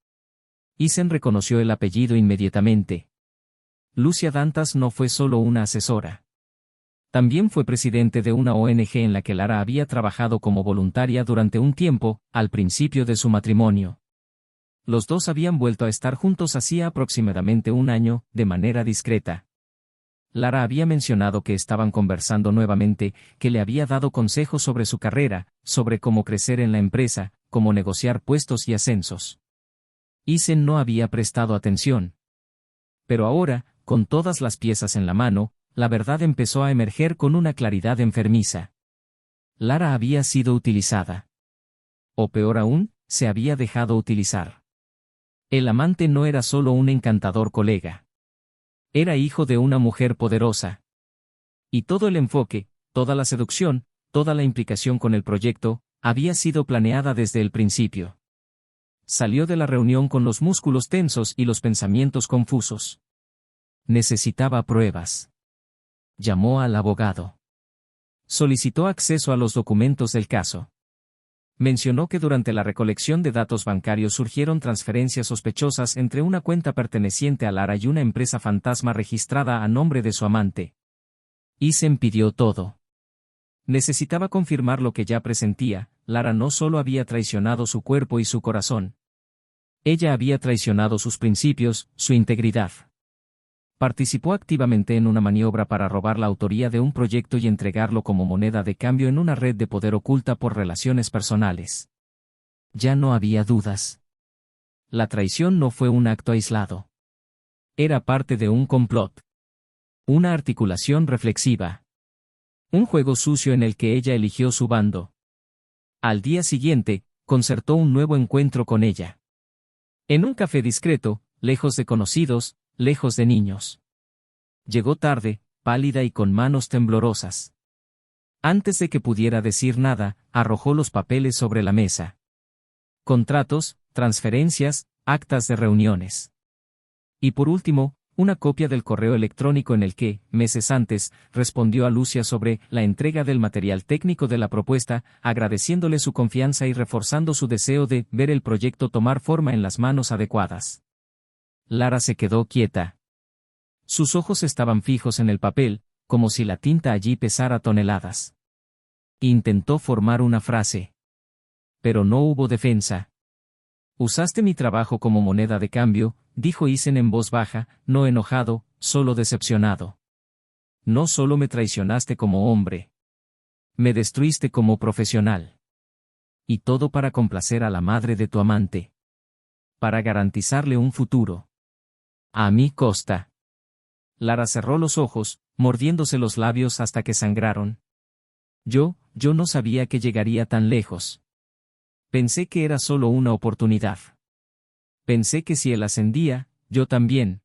Isen reconoció el apellido inmediatamente. Lucia Dantas no fue solo una asesora. También fue presidente de una ONG en la que Lara había trabajado como voluntaria durante un tiempo, al principio de su matrimonio. Los dos habían vuelto a estar juntos hacía aproximadamente un año, de manera discreta. Lara había mencionado que estaban conversando nuevamente, que le había dado consejos sobre su carrera, sobre cómo crecer en la empresa, cómo negociar puestos y ascensos. Isen no había prestado atención. Pero ahora, con todas las piezas en la mano, la verdad empezó a emerger con una claridad enfermiza. Lara había sido utilizada. O peor aún, se había dejado utilizar. El amante no era solo un encantador colega. Era hijo de una mujer poderosa. Y todo el enfoque, toda la seducción, toda la implicación con el proyecto, había sido planeada desde el principio. Salió de la reunión con los músculos tensos y los pensamientos confusos. Necesitaba pruebas. Llamó al abogado. Solicitó acceso a los documentos del caso. Mencionó que durante la recolección de datos bancarios surgieron transferencias sospechosas entre una cuenta perteneciente a Lara y una empresa fantasma registrada a nombre de su amante. Isen pidió todo. Necesitaba confirmar lo que ya presentía: Lara no solo había traicionado su cuerpo y su corazón. Ella había traicionado sus principios, su integridad. Participó activamente en una maniobra para robar la autoría de un proyecto y entregarlo como moneda de cambio en una red de poder oculta por relaciones personales. Ya no había dudas. La traición no fue un acto aislado. Era parte de un complot. Una articulación reflexiva. Un juego sucio en el que ella eligió su bando. Al día siguiente, concertó un nuevo encuentro con ella. En un café discreto, lejos de conocidos, lejos de niños. Llegó tarde, pálida y con manos temblorosas. Antes de que pudiera decir nada, arrojó los papeles sobre la mesa. Contratos, transferencias, actas de reuniones. Y por último, una copia del correo electrónico en el que, meses antes, respondió a Lucia sobre la entrega del material técnico de la propuesta, agradeciéndole su confianza y reforzando su deseo de ver el proyecto tomar forma en las manos adecuadas. Lara se quedó quieta. Sus ojos estaban fijos en el papel, como si la tinta allí pesara toneladas. Intentó formar una frase. Pero no hubo defensa. Usaste mi trabajo como moneda de cambio, dijo Isen en voz baja, no enojado, solo decepcionado. No solo me traicionaste como hombre. Me destruiste como profesional. Y todo para complacer a la madre de tu amante. Para garantizarle un futuro. A mi costa. Lara cerró los ojos, mordiéndose los labios hasta que sangraron. Yo no sabía que llegaría tan lejos. Pensé que era solo una oportunidad. Pensé que si él ascendía, yo también.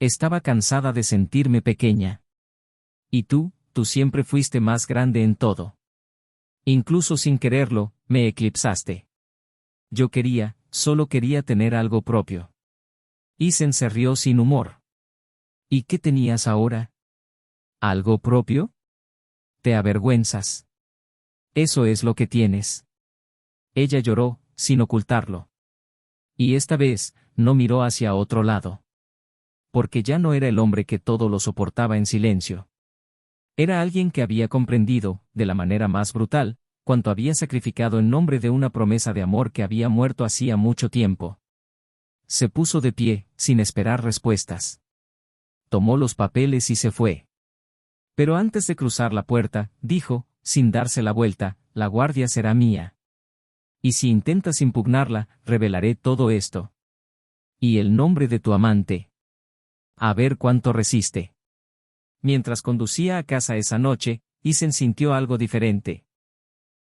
Estaba cansada de sentirme pequeña. Y tú siempre fuiste más grande en todo. Incluso sin quererlo, me eclipsaste. Yo solo quería tener algo propio. Isen se rió sin humor. ¿Y qué tenías ahora? ¿Algo propio? Te avergüenzas. Eso es lo que tienes. Ella lloró, sin ocultarlo. Y esta vez, no miró hacia otro lado. Porque ya no era el hombre que todo lo soportaba en silencio. Era alguien que había comprendido, de la manera más brutal, cuánto había sacrificado en nombre de una promesa de amor que había muerto hacía mucho tiempo. Se puso de pie, sin esperar respuestas. Tomó los papeles y se fue. Pero antes de cruzar la puerta, dijo, sin darse la vuelta, la guardia será mía. Y si intentas impugnarla, revelaré todo esto. Y el nombre de tu amante. A ver cuánto resiste. Mientras conducía a casa esa noche, Isen sintió algo diferente.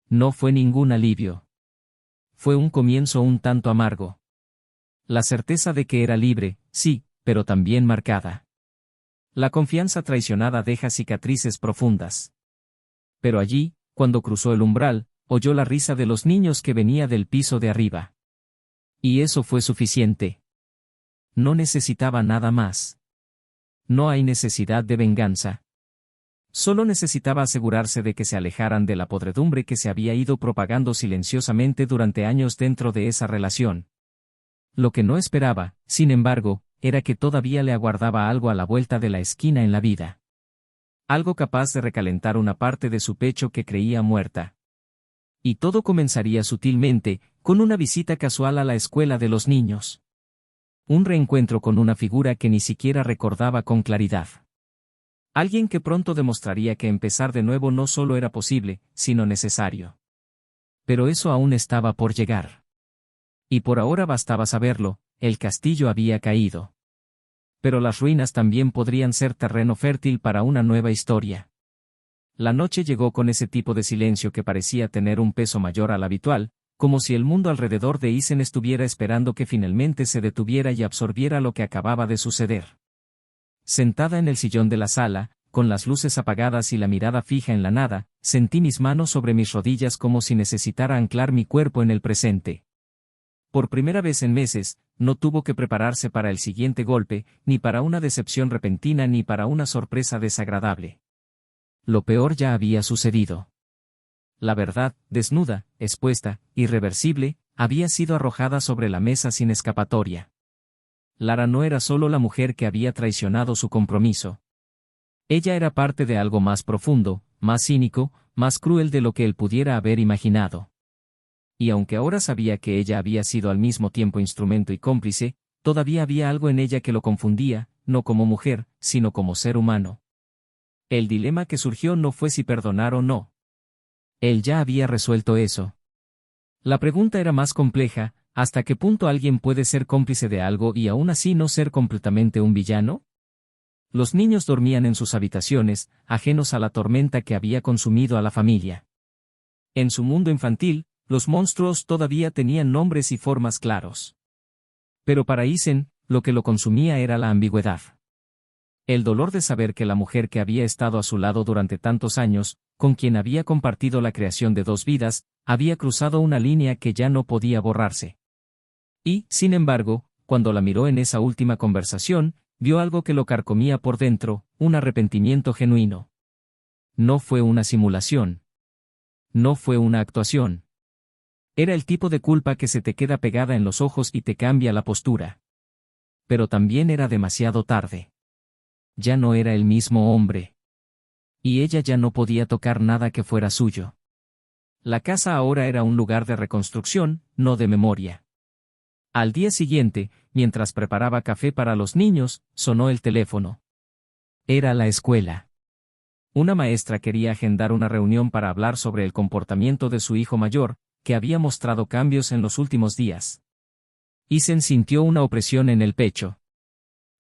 No fue ningún alivio. Fue un comienzo un tanto amargo. La certeza de que era libre, sí, pero también marcada. La confianza traicionada deja cicatrices profundas. Pero allí, cuando cruzó el umbral, oyó la risa de los niños que venía del piso de arriba. Y eso fue suficiente. No necesitaba nada más. No hay necesidad de venganza. Solo necesitaba asegurarse de que se alejaran de la podredumbre que se había ido propagando silenciosamente durante años dentro de esa relación. Lo que no esperaba, sin embargo, era que todavía le aguardaba algo a la vuelta de la esquina en la vida. Algo capaz de recalentar una parte de su pecho que creía muerta. Y todo comenzaría sutilmente, con una visita casual a la escuela de los niños. Un reencuentro con una figura que ni siquiera recordaba con claridad. Alguien que pronto demostraría que empezar de nuevo no solo era posible, sino necesario. Pero eso aún estaba por llegar. Y por ahora bastaba saberlo, el castillo había caído. Pero las ruinas también podrían ser terreno fértil para una nueva historia. La noche llegó con ese tipo de silencio que parecía tener un peso mayor al habitual, como si el mundo alrededor de Isen estuviera esperando que finalmente se detuviera y absorbiera lo que acababa de suceder. Sentada en el sillón de la sala, con las luces apagadas y la mirada fija en la nada, sentí mis manos sobre mis rodillas como si necesitara anclar mi cuerpo en el presente. Por primera vez en meses, no tuvo que prepararse para el siguiente golpe, ni para una decepción repentina ni para una sorpresa desagradable. Lo peor ya había sucedido. La verdad, desnuda, expuesta, irreversible, había sido arrojada sobre la mesa sin escapatoria. Lara no era solo la mujer que había traicionado su compromiso. Ella era parte de algo más profundo, más cínico, más cruel de lo que él pudiera haber imaginado. Y aunque ahora sabía que ella había sido al mismo tiempo instrumento y cómplice, todavía había algo en ella que lo confundía, no como mujer, sino como ser humano. El dilema que surgió no fue si perdonar o no. Él ya había resuelto eso. La pregunta era más compleja, ¿hasta qué punto alguien puede ser cómplice de algo y aún así no ser completamente un villano? Los niños dormían en sus habitaciones, ajenos a la tormenta que había consumido a la familia. En su mundo infantil, los monstruos todavía tenían nombres y formas claros. Pero para Isen, lo que lo consumía era la ambigüedad. El dolor de saber que la mujer que había estado a su lado durante tantos años, con quien había compartido la creación de dos vidas, había cruzado una línea que ya no podía borrarse. Y, sin embargo, cuando la miró en esa última conversación, vio algo que lo carcomía por dentro, un arrepentimiento genuino. No fue una simulación. No fue una actuación. Era el tipo de culpa que se te queda pegada en los ojos y te cambia la postura. Pero también era demasiado tarde. Ya no era el mismo hombre. Y ella ya no podía tocar nada que fuera suyo. La casa ahora era un lugar de reconstrucción, no de memoria. Al día siguiente, mientras preparaba café para los niños, sonó el teléfono. Era la escuela. Una maestra quería agendar una reunión para hablar sobre el comportamiento de su hijo mayor, que había mostrado cambios en los últimos días. Isen sintió una opresión en el pecho.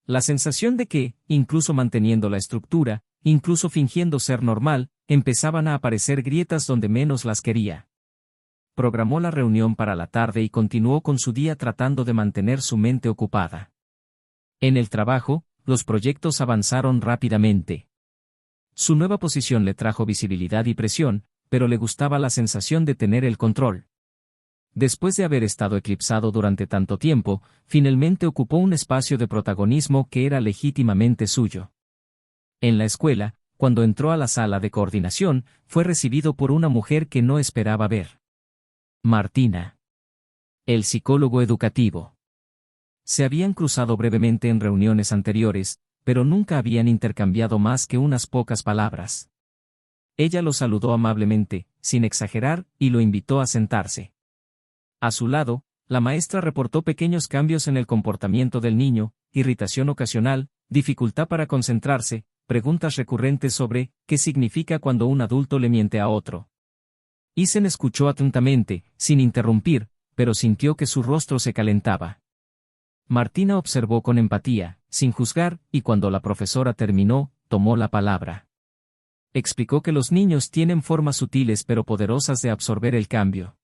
La sensación de que, incluso manteniendo la estructura, incluso fingiendo ser normal, empezaban a aparecer grietas donde menos las quería. Programó la reunión para la tarde y continuó con su día tratando de mantener su mente ocupada. En el trabajo, los proyectos avanzaron rápidamente. Su nueva posición le trajo visibilidad y presión, pero le gustaba la sensación de tener el control. Después de haber estado eclipsado durante tanto tiempo, finalmente ocupó un espacio de protagonismo que era legítimamente suyo. En la escuela, cuando entró a la sala de coordinación, fue recibido por una mujer que no esperaba ver. Martina. El psicólogo educativo. Se habían cruzado brevemente en reuniones anteriores, pero nunca habían intercambiado más que unas pocas palabras. Ella lo saludó amablemente, sin exagerar, y lo invitó a sentarse. A su lado, la maestra reportó pequeños cambios en el comportamiento del niño, irritación ocasional, dificultad para concentrarse, preguntas recurrentes sobre qué significa cuando un adulto le miente a otro. Isen escuchó atentamente, sin interrumpir, pero sintió que su rostro se calentaba. Martina observó con empatía, sin juzgar, y cuando la profesora terminó, tomó la palabra. Explicó que los niños tienen formas sutiles pero poderosas de absorber el cambio.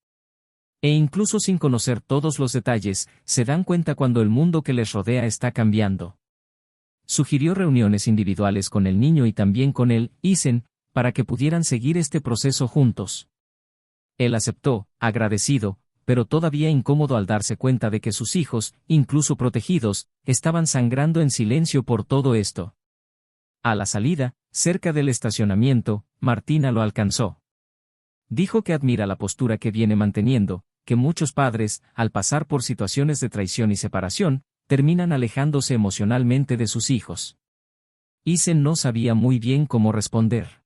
E incluso sin conocer todos los detalles, se dan cuenta cuando el mundo que les rodea está cambiando. Sugirió reuniones individuales con el niño y también con él, Isen, para que pudieran seguir este proceso juntos. Él aceptó, agradecido, pero todavía incómodo al darse cuenta de que sus hijos, incluso protegidos, estaban sangrando en silencio por todo esto. A la salida, cerca del estacionamiento, Martina lo alcanzó. Dijo que admira la postura que viene manteniendo, que muchos padres, al pasar por situaciones de traición y separación, terminan alejándose emocionalmente de sus hijos. Isen no sabía muy bien cómo responder.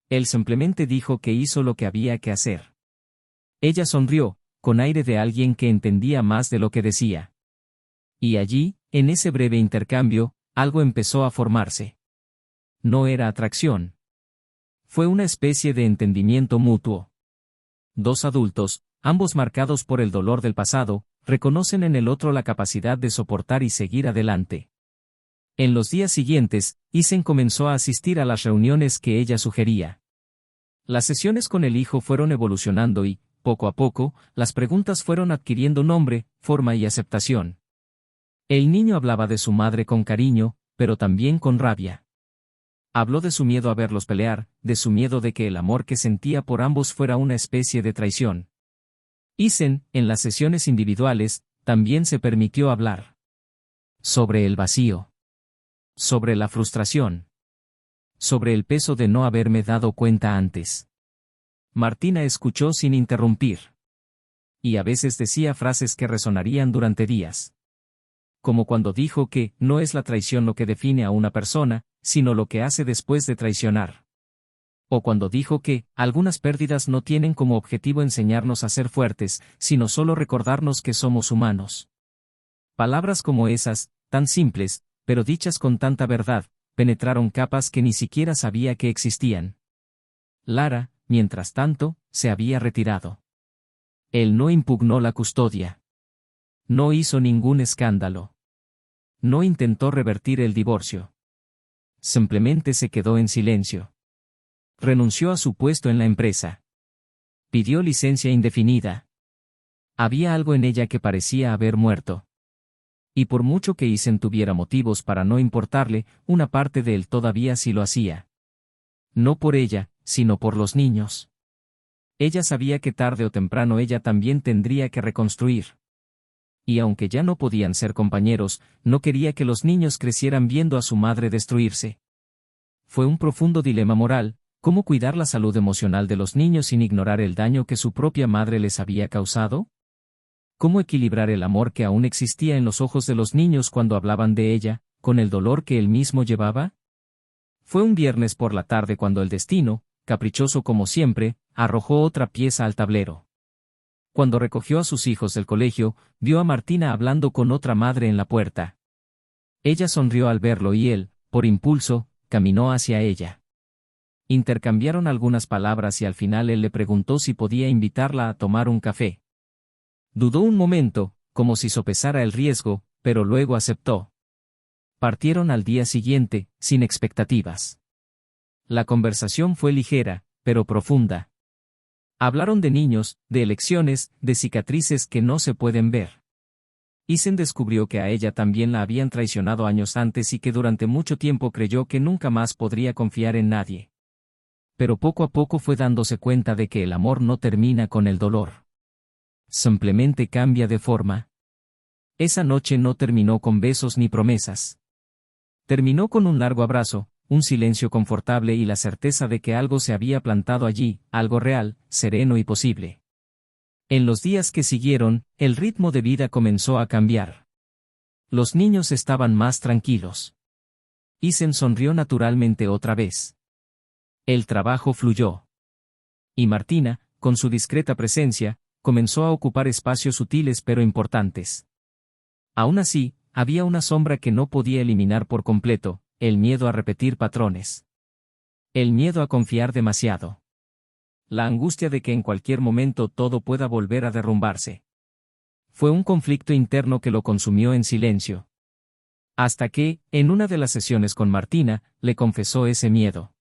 Él simplemente dijo que hizo lo que había que hacer. Ella sonrió, con aire de alguien que entendía más de lo que decía. Y allí, en ese breve intercambio, algo empezó a formarse. No era atracción. Fue una especie de entendimiento mutuo. Dos adultos, ambos marcados por el dolor del pasado, reconocen en el otro la capacidad de soportar y seguir adelante. En los días siguientes, Isen comenzó a asistir a las reuniones que ella sugería. Las sesiones con el hijo fueron evolucionando y, poco a poco, las preguntas fueron adquiriendo nombre, forma y aceptación. El niño hablaba de su madre con cariño, pero también con rabia. Habló de su miedo a verlos pelear, de su miedo de que el amor que sentía por ambos fuera una especie de traición. Isen, en las sesiones individuales, también se permitió hablar. Sobre el vacío. Sobre la frustración. Sobre el peso de no haberme dado cuenta antes. Martina escuchó sin interrumpir. Y a veces decía frases que resonarían durante días. Como cuando dijo que no es la traición lo que define a una persona, sino lo que hace después de traicionar. O cuando dijo que algunas pérdidas no tienen como objetivo enseñarnos a ser fuertes, sino solo recordarnos que somos humanos. Palabras como esas, tan simples, pero dichas con tanta verdad, penetraron capas que ni siquiera sabía que existían. Lara, mientras tanto, se había retirado. Él no impugnó la custodia. No hizo ningún escándalo. No intentó revertir el divorcio. Simplemente se quedó en silencio. Renunció a su puesto en la empresa. Pidió licencia indefinida. Había algo en ella que parecía haber muerto. Y por mucho que Isen tuviera motivos para no importarle, una parte de él todavía sí lo hacía. No por ella, sino por los niños. Ella sabía que tarde o temprano ella también tendría que reconstruir. Y aunque ya no podían ser compañeros, no quería que los niños crecieran viendo a su madre destruirse. Fue un profundo dilema moral: ¿cómo cuidar la salud emocional de los niños sin ignorar el daño que su propia madre les había causado? ¿Cómo equilibrar el amor que aún existía en los ojos de los niños cuando hablaban de ella, con el dolor que él mismo llevaba? Fue un viernes por la tarde cuando el destino, caprichoso como siempre, arrojó otra pieza al tablero. Cuando recogió a sus hijos del colegio, vio a Martina hablando con otra madre en la puerta. Ella sonrió al verlo y él, por impulso, caminó hacia ella. Intercambiaron algunas palabras y al final él le preguntó si podía invitarla a tomar un café. Dudó un momento, como si sopesara el riesgo, pero luego aceptó. Partieron al día siguiente, sin expectativas. La conversación fue ligera, pero profunda. Hablaron de niños, de elecciones, de cicatrices que no se pueden ver. Isen descubrió que a ella también la habían traicionado años antes y que durante mucho tiempo creyó que nunca más podría confiar en nadie. Pero poco a poco fue dándose cuenta de que el amor no termina con el dolor. Simplemente cambia de forma. Esa noche no terminó con besos ni promesas. Terminó con un largo abrazo, un silencio confortable y la certeza de que algo se había plantado allí, algo real, sereno y posible. En los días que siguieron, el ritmo de vida comenzó a cambiar. Los niños estaban más tranquilos. Isen sonrió naturalmente otra vez. El trabajo fluyó. Y Martina, con su discreta presencia, comenzó a ocupar espacios sutiles pero importantes. Aún así, había una sombra que no podía eliminar por completo: el miedo a repetir patrones. El miedo a confiar demasiado. La angustia de que en cualquier momento todo pueda volver a derrumbarse. Fue un conflicto interno que lo consumió en silencio. Hasta que, en una de las sesiones con Martina, le confesó ese miedo.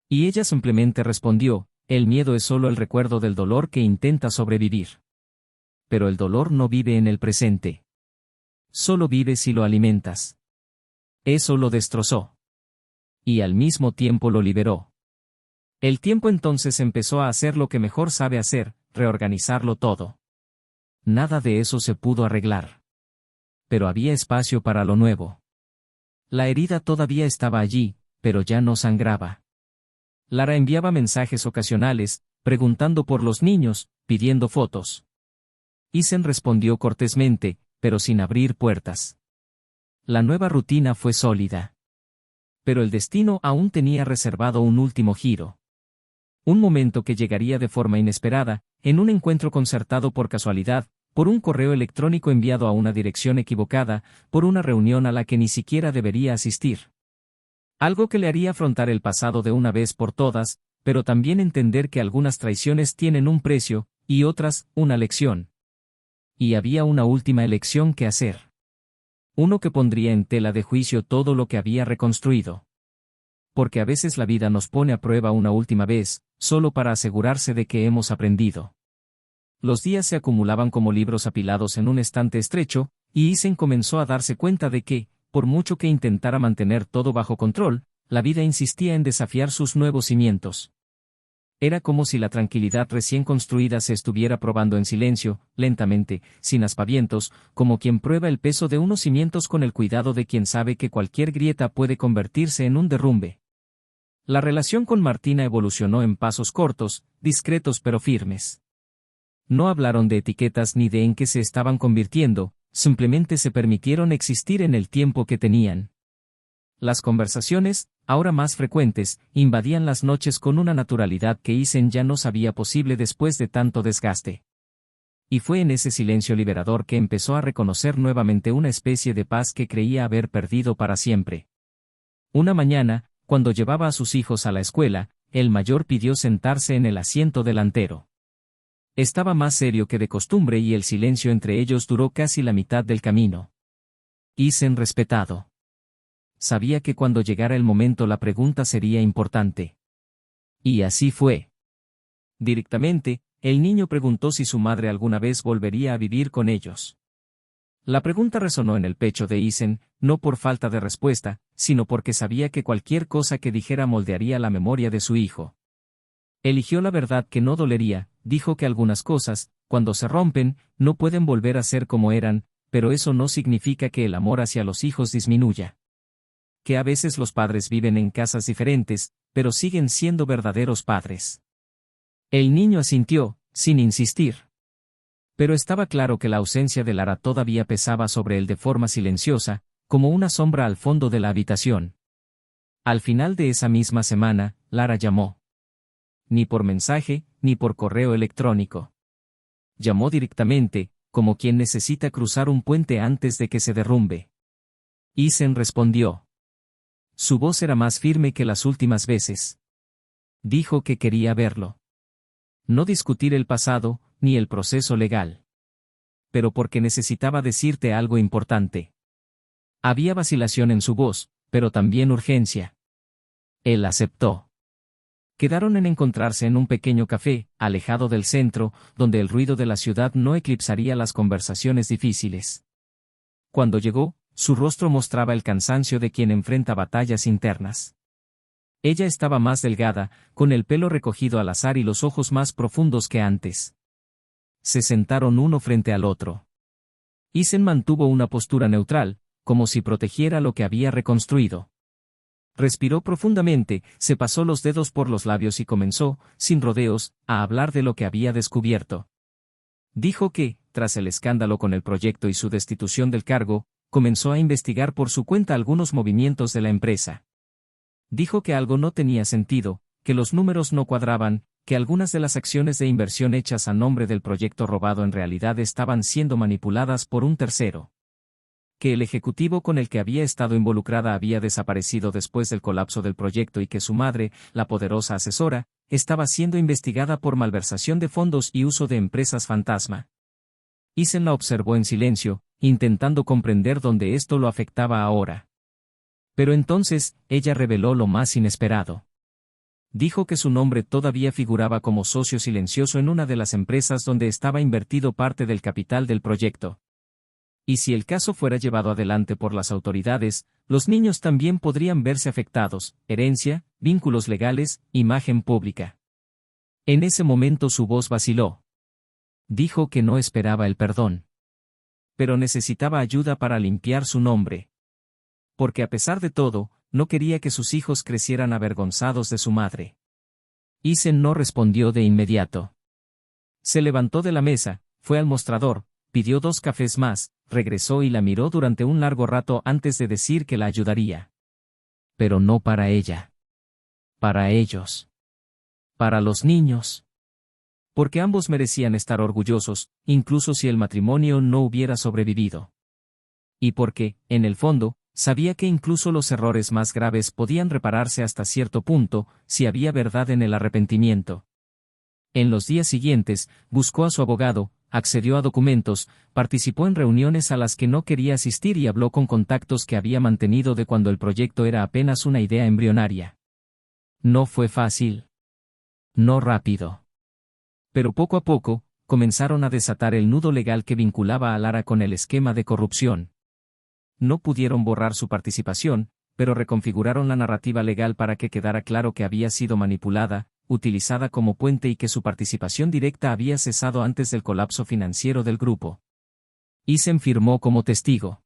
Y ella simplemente respondió: el miedo es solo el recuerdo del dolor que intenta sobrevivir. Pero el dolor no vive en el presente. Solo vive si lo alimentas. Eso lo destrozó. Y al mismo tiempo lo liberó. El tiempo entonces empezó a hacer lo que mejor sabe hacer: reorganizarlo todo. Nada de eso se pudo arreglar. Pero había espacio para lo nuevo. La herida todavía estaba allí, pero ya no sangraba. Lara enviaba mensajes ocasionales, preguntando por los niños, pidiendo fotos. Isen respondió cortésmente, pero sin abrir puertas. La nueva rutina fue sólida. Pero el destino aún tenía reservado un último giro. Un momento que llegaría de forma inesperada, en un encuentro concertado por casualidad, por un correo electrónico enviado a una dirección equivocada, por una reunión a la que ni siquiera debería asistir. Algo que le haría afrontar el pasado de una vez por todas, pero también entender que algunas traiciones tienen un precio, y otras, una lección. Y había una última elección que hacer. Uno que pondría en tela de juicio todo lo que había reconstruido. Porque a veces la vida nos pone a prueba una última vez, solo para asegurarse de que hemos aprendido. Los días se acumulaban como libros apilados en un estante estrecho, y Isen comenzó a darse cuenta de que, por mucho que intentara mantener todo bajo control, la vida insistía en desafiar sus nuevos cimientos. Era como si la tranquilidad recién construida se estuviera probando en silencio, lentamente, sin aspavientos, como quien prueba el peso de unos cimientos con el cuidado de quien sabe que cualquier grieta puede convertirse en un derrumbe. La relación con Martina evolucionó en pasos cortos, discretos pero firmes. No hablaron de etiquetas ni de en qué se estaban convirtiendo, simplemente se permitieron existir en el tiempo que tenían. Las conversaciones, ahora más frecuentes, invadían las noches con una naturalidad que Isen ya no sabía posible después de tanto desgaste. Y fue en ese silencio liberador que empezó a reconocer nuevamente una especie de paz que creía haber perdido para siempre. Una mañana, cuando llevaba a sus hijos a la escuela, el mayor pidió sentarse en el asiento delantero. Estaba más serio que de costumbre y el silencio entre ellos duró casi la mitad del camino. Isen respetado. Sabía que cuando llegara el momento la pregunta sería importante. Y así fue. Directamente, el niño preguntó si su madre alguna vez volvería a vivir con ellos. La pregunta resonó en el pecho de Isen, no por falta de respuesta, sino porque sabía que cualquier cosa que dijera moldearía la memoria de su hijo. Eligió la verdad que no dolería, dijo que algunas cosas, cuando se rompen, no pueden volver a ser como eran, pero eso no significa que el amor hacia los hijos disminuya. Que a veces los padres viven en casas diferentes, pero siguen siendo verdaderos padres. El niño asintió, sin insistir. Pero estaba claro que la ausencia de Lara todavía pesaba sobre él de forma silenciosa, como una sombra al fondo de la habitación. Al final de esa misma semana, Lara llamó. Ni por mensaje, ni por correo electrónico. Llamó directamente, como quien necesita cruzar un puente antes de que se derrumbe. Isen respondió. Su voz era más firme que las últimas veces. Dijo que quería verlo. No discutir el pasado, ni el proceso legal. Pero porque necesitaba decirte algo importante. Había vacilación en su voz, pero también urgencia. Él aceptó. Quedaron en encontrarse en un pequeño café, alejado del centro, donde el ruido de la ciudad no eclipsaría las conversaciones difíciles. Cuando llegó, su rostro mostraba el cansancio de quien enfrenta batallas internas. Ella estaba más delgada, con el pelo recogido al azar y los ojos más profundos que antes. Se sentaron uno frente al otro. Isen mantuvo una postura neutral, como si protegiera lo que había reconstruido. Respiró profundamente, se pasó los dedos por los labios y comenzó, sin rodeos, a hablar de lo que había descubierto. Dijo que, tras el escándalo con el proyecto y su destitución del cargo, comenzó a investigar por su cuenta algunos movimientos de la empresa. Dijo que algo no tenía sentido, que los números no cuadraban, que algunas de las acciones de inversión hechas a nombre del proyecto robado en realidad estaban siendo manipuladas por un tercero. Que el ejecutivo con el que había estado involucrada había desaparecido después del colapso del proyecto y que su madre, la poderosa asesora, estaba siendo investigada por malversación de fondos y uso de empresas fantasma. Isen la observó en silencio, intentando comprender dónde esto lo afectaba ahora. Pero entonces, ella reveló lo más inesperado. Dijo que su nombre todavía figuraba como socio silencioso en una de las empresas donde estaba invertido parte del capital del proyecto. Y si el caso fuera llevado adelante por las autoridades, los niños también podrían verse afectados: herencia, vínculos legales, imagen pública. En ese momento su voz vaciló. Dijo que no esperaba el perdón. Pero necesitaba ayuda para limpiar su nombre. Porque a pesar de todo, no quería que sus hijos crecieran avergonzados de su madre. Isen no respondió de inmediato. Se levantó de la mesa, fue al mostrador, pidió 2 cafés más, regresó y la miró durante un largo rato antes de decir que la ayudaría. Pero no para ella. Para ellos. Para los niños. Porque ambos merecían estar orgullosos, incluso si el matrimonio no hubiera sobrevivido. Y porque, en el fondo, sabía que incluso los errores más graves podían repararse hasta cierto punto, si había verdad en el arrepentimiento. En los días siguientes, buscó a su abogado, accedió a documentos, participó en reuniones a las que no quería asistir y habló con contactos que había mantenido de cuando el proyecto era apenas una idea embrionaria. No fue fácil. No rápido. Pero poco a poco, comenzaron a desatar el nudo legal que vinculaba a Lara con el esquema de corrupción. No pudieron borrar su participación, pero reconfiguraron la narrativa legal para que quedara claro que había sido manipulada, utilizada como puente y que su participación directa había cesado antes del colapso financiero del grupo. Isen firmó como testigo.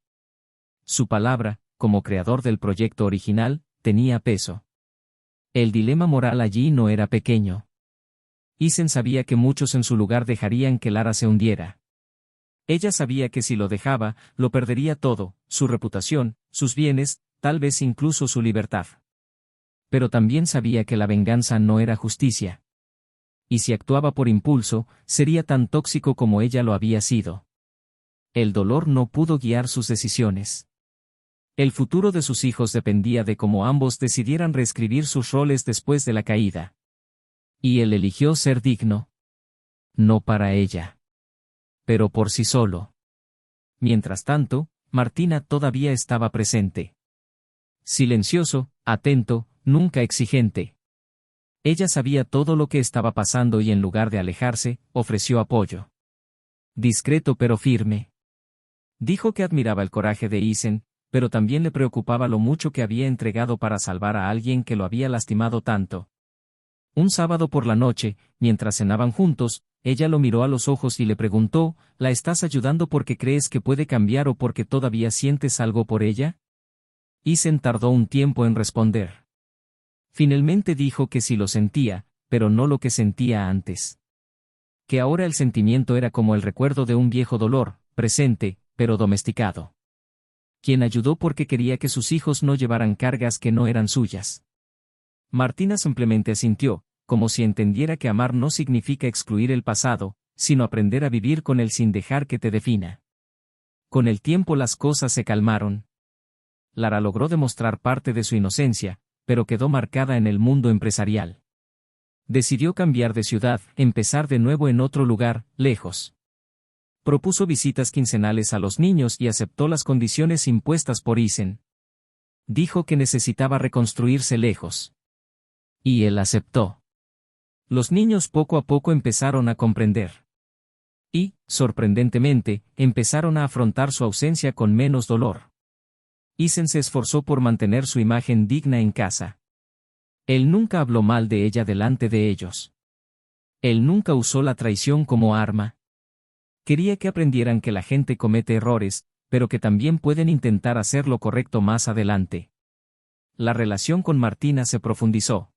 Su palabra, como creador del proyecto original, tenía peso. El dilema moral allí no era pequeño. Isen sabía que muchos en su lugar dejarían que Lara se hundiera. Ella sabía que si lo dejaba, lo perdería todo: su reputación, sus bienes, tal vez incluso su libertad. Pero también sabía que la venganza no era justicia. Y si actuaba por impulso, sería tan tóxico como ella lo había sido. El dolor no pudo guiar sus decisiones. El futuro de sus hijos dependía de cómo ambos decidieran reescribir sus roles después de la caída. Y él eligió ser digno. No para ella. Pero por sí solo. Mientras tanto, Martina todavía estaba presente. Silencioso, atento, nunca exigente. Ella sabía todo lo que estaba pasando y en lugar de alejarse, ofreció apoyo. Discreto pero firme. Dijo que admiraba el coraje de Isen, pero también le preocupaba lo mucho que había entregado para salvar a alguien que lo había lastimado tanto. Un sábado por la noche, mientras cenaban juntos, ella lo miró a los ojos y le preguntó, ¿la estás ayudando porque crees que puede cambiar o porque todavía sientes algo por ella? Isen tardó un tiempo en responder. Finalmente dijo que sí lo sentía, pero no lo que sentía antes. Que ahora el sentimiento era como el recuerdo de un viejo dolor, presente, pero domesticado. Quien ayudó porque quería que sus hijos no llevaran cargas que no eran suyas. Martina simplemente asintió, como si entendiera que amar no significa excluir el pasado, sino aprender a vivir con él sin dejar que te defina. Con el tiempo las cosas se calmaron. Lara logró demostrar parte de su inocencia, pero quedó marcada en el mundo empresarial. Decidió cambiar de ciudad, empezar de nuevo en otro lugar, lejos. Propuso visitas quincenales a los niños y aceptó las condiciones impuestas por Isen. Dijo que necesitaba reconstruirse lejos. Y él aceptó. Los niños poco a poco empezaron a comprender. Y, sorprendentemente, empezaron a afrontar su ausencia con menos dolor. Isen se esforzó por mantener su imagen digna en casa. Él nunca habló mal de ella delante de ellos. Él nunca usó la traición como arma. Quería que aprendieran que la gente comete errores, pero que también pueden intentar hacer lo correcto más adelante. La relación con Martina se profundizó.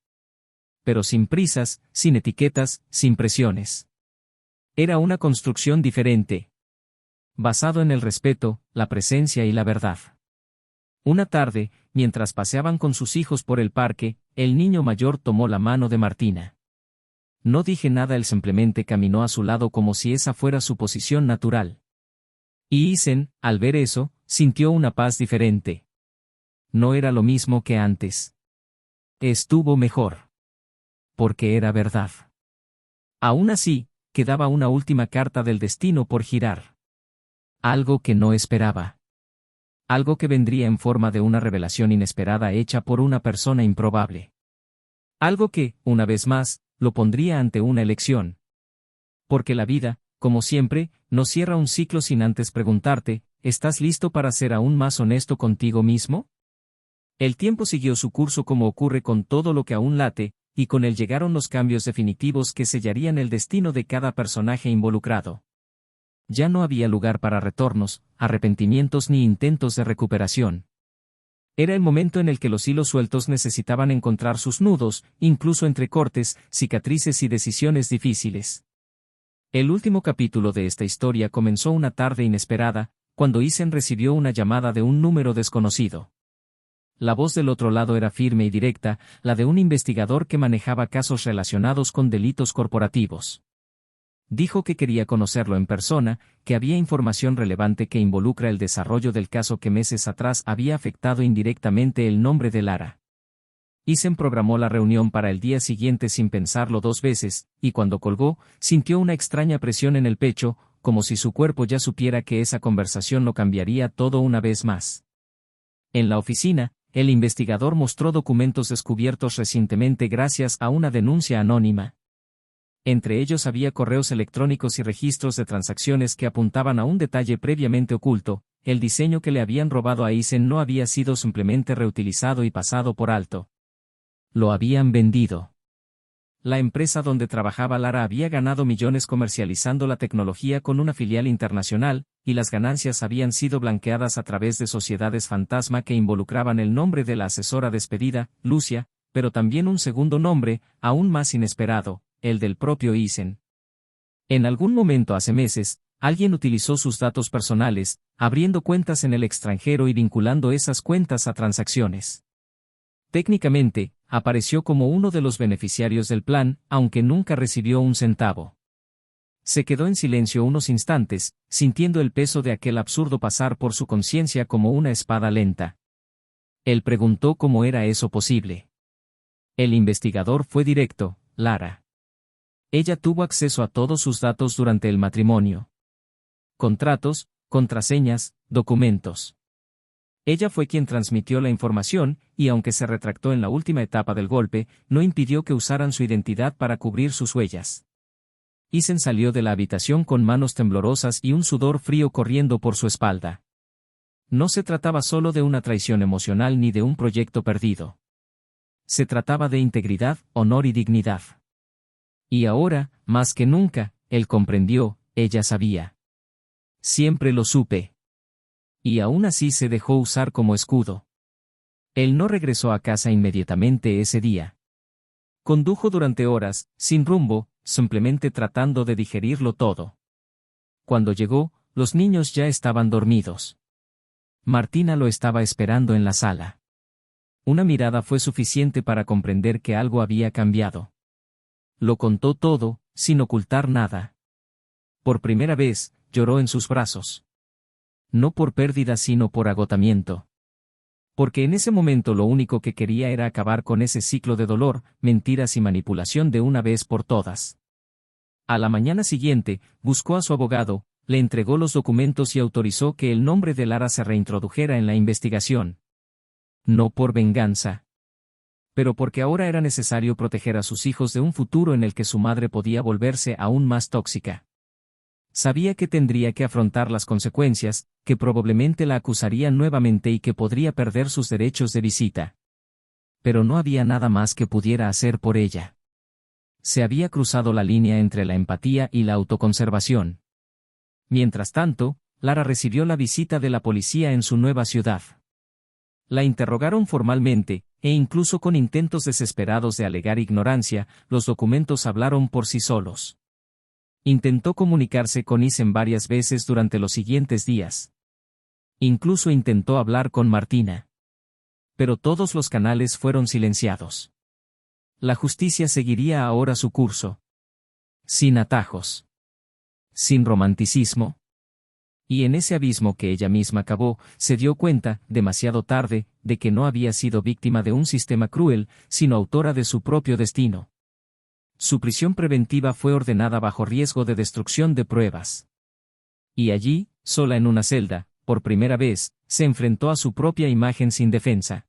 Pero sin prisas, sin etiquetas, sin presiones. Era una construcción diferente. Basado en el respeto, la presencia y la verdad. Una tarde, mientras paseaban con sus hijos por el parque, el niño mayor tomó la mano de Martina. No dije nada, él simplemente caminó a su lado como si esa fuera su posición natural. Y Isen, al ver eso, sintió una paz diferente. No era lo mismo que antes. Estuvo mejor. Porque era verdad. Aún así, quedaba una última carta del destino por girar. Algo que no esperaba. Algo que vendría en forma de una revelación inesperada hecha por una persona improbable. Algo que, una vez más, lo pondría ante una elección. Porque la vida, como siempre, no cierra un ciclo sin antes preguntarte, ¿estás listo para ser aún más honesto contigo mismo? El tiempo siguió su curso como ocurre con todo lo que aún late, y con él llegaron los cambios definitivos que sellarían el destino de cada personaje involucrado. Ya no había lugar para retornos, arrepentimientos ni intentos de recuperación. Era el momento en el que los hilos sueltos necesitaban encontrar sus nudos, incluso entre cortes, cicatrices y decisiones difíciles. El último capítulo de esta historia comenzó una tarde inesperada, cuando Isen recibió una llamada de un número desconocido. La voz del otro lado era firme y directa, la de un investigador que manejaba casos relacionados con delitos corporativos. Dijo que quería conocerlo en persona, que había información relevante que involucra el desarrollo del caso que meses atrás había afectado indirectamente el nombre de Lara. Isen programó la reunión para el día siguiente sin pensarlo dos veces, y cuando colgó, sintió una extraña presión en el pecho, como si su cuerpo ya supiera que esa conversación lo cambiaría todo una vez más. En la oficina, el investigador mostró documentos descubiertos recientemente gracias a una denuncia anónima. Entre ellos había correos electrónicos y registros de transacciones que apuntaban a un detalle previamente oculto: el diseño que le habían robado a Isen no había sido simplemente reutilizado y pasado por alto. Lo habían vendido. La empresa donde trabajaba Lara había ganado millones comercializando la tecnología con una filial internacional, y las ganancias habían sido blanqueadas a través de sociedades fantasma que involucraban el nombre de la asesora despedida, Lucia, pero también un segundo nombre, aún más inesperado, el del propio Isen. En algún momento hace meses, alguien utilizó sus datos personales, abriendo cuentas en el extranjero y vinculando esas cuentas a transacciones. Técnicamente, apareció como uno de los beneficiarios del plan, aunque nunca recibió un centavo. Se quedó en silencio unos instantes, sintiendo el peso de aquel absurdo pasar por su conciencia como una espada lenta. Él preguntó cómo era eso posible. El investigador fue directo: Lara. Ella tuvo acceso a todos sus datos durante el matrimonio. Contratos, contraseñas, documentos. Ella fue quien transmitió la información, y aunque se retractó en la última etapa del golpe, no impidió que usaran su identidad para cubrir sus huellas. Isen salió de la habitación con manos temblorosas y un sudor frío corriendo por su espalda. No se trataba solo de una traición emocional ni de un proyecto perdido. Se trataba de integridad, honor y dignidad. Y ahora, más que nunca, él comprendió, ella sabía. Siempre lo supe. Y aún así se dejó usar como escudo. Él no regresó a casa inmediatamente ese día. Condujo durante horas, sin rumbo, simplemente tratando de digerirlo todo. Cuando llegó, los niños ya estaban dormidos. Martina lo estaba esperando en la sala. Una mirada fue suficiente para comprender que algo había cambiado. Lo contó todo, sin ocultar nada. Por primera vez, lloró en sus brazos. No por pérdida sino por agotamiento. Porque en ese momento lo único que quería era acabar con ese ciclo de dolor, mentiras y manipulación de una vez por todas. A la mañana siguiente, buscó a su abogado, le entregó los documentos y autorizó que el nombre de Lara se reintrodujera en la investigación. No por venganza. Pero porque ahora era necesario proteger a sus hijos de un futuro en el que su madre podía volverse aún más tóxica. Sabía que tendría que afrontar las consecuencias, que probablemente la acusarían nuevamente y que podría perder sus derechos de visita. Pero no había nada más que pudiera hacer por ella. Se había cruzado la línea entre la empatía y la autoconservación. Mientras tanto, Lara recibió la visita de la policía en su nueva ciudad. La interrogaron formalmente, e incluso con intentos desesperados de alegar ignorancia, los documentos hablaron por sí solos. Intentó comunicarse con Isen varias veces durante los siguientes días. Incluso intentó hablar con Martina. Pero todos los canales fueron silenciados. La justicia seguiría ahora su curso. Sin atajos. Sin romanticismo. Y en ese abismo que ella misma cavó, se dio cuenta, demasiado tarde, de que no había sido víctima de un sistema cruel, sino autora de su propio destino. Su prisión preventiva fue ordenada bajo riesgo de destrucción de pruebas. Y allí, sola en una celda, por primera vez, se enfrentó a su propia imagen sin defensa.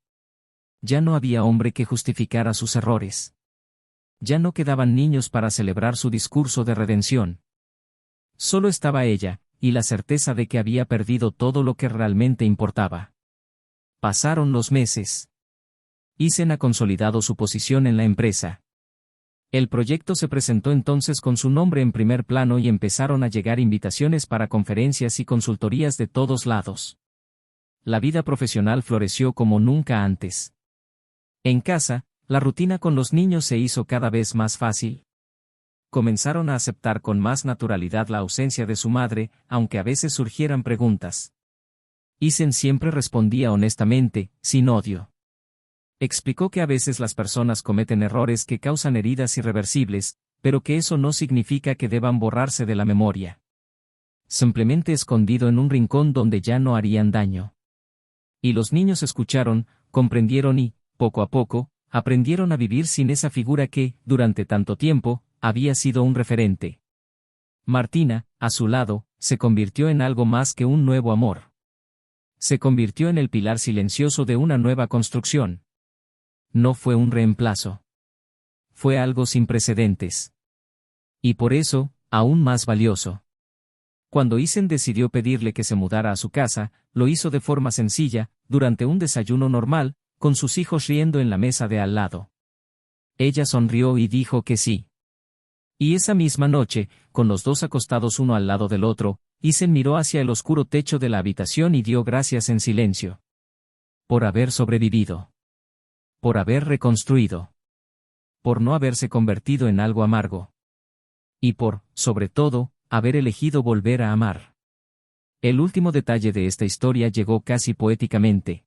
Ya no había hombre que justificara sus errores. Ya no quedaban niños para celebrar su discurso de redención. Solo estaba ella, y la certeza de que había perdido todo lo que realmente importaba. Pasaron los meses. Isen ha consolidado su posición en la empresa. El proyecto se presentó entonces con su nombre en primer plano y empezaron a llegar invitaciones para conferencias y consultorías de todos lados. La vida profesional floreció como nunca antes. En casa, la rutina con los niños se hizo cada vez más fácil. Comenzaron a aceptar con más naturalidad la ausencia de su madre, aunque a veces surgieran preguntas. Isen siempre respondía honestamente, sin odio. Explicó que a veces las personas cometen errores que causan heridas irreversibles, pero que eso no significa que deban borrarse de la memoria. Simplemente escondido en un rincón donde ya no harían daño. Y los niños escucharon, comprendieron y, poco a poco, aprendieron a vivir sin esa figura que, durante tanto tiempo, había sido un referente. Martina, a su lado, se convirtió en algo más que un nuevo amor. Se convirtió en el pilar silencioso de una nueva construcción. No fue un reemplazo. Fue algo sin precedentes. Y por eso, aún más valioso. Cuando Isen decidió pedirle que se mudara a su casa, lo hizo de forma sencilla, durante un desayuno normal, con sus hijos riendo en la mesa de al lado. Ella sonrió y dijo que sí. Y esa misma noche, con los dos acostados uno al lado del otro, Isen miró hacia el oscuro techo de la habitación y dio gracias en silencio. Por haber sobrevivido. Por haber reconstruido. Por no haberse convertido en algo amargo. Y por, sobre todo, haber elegido volver a amar. El último detalle de esta historia llegó casi poéticamente.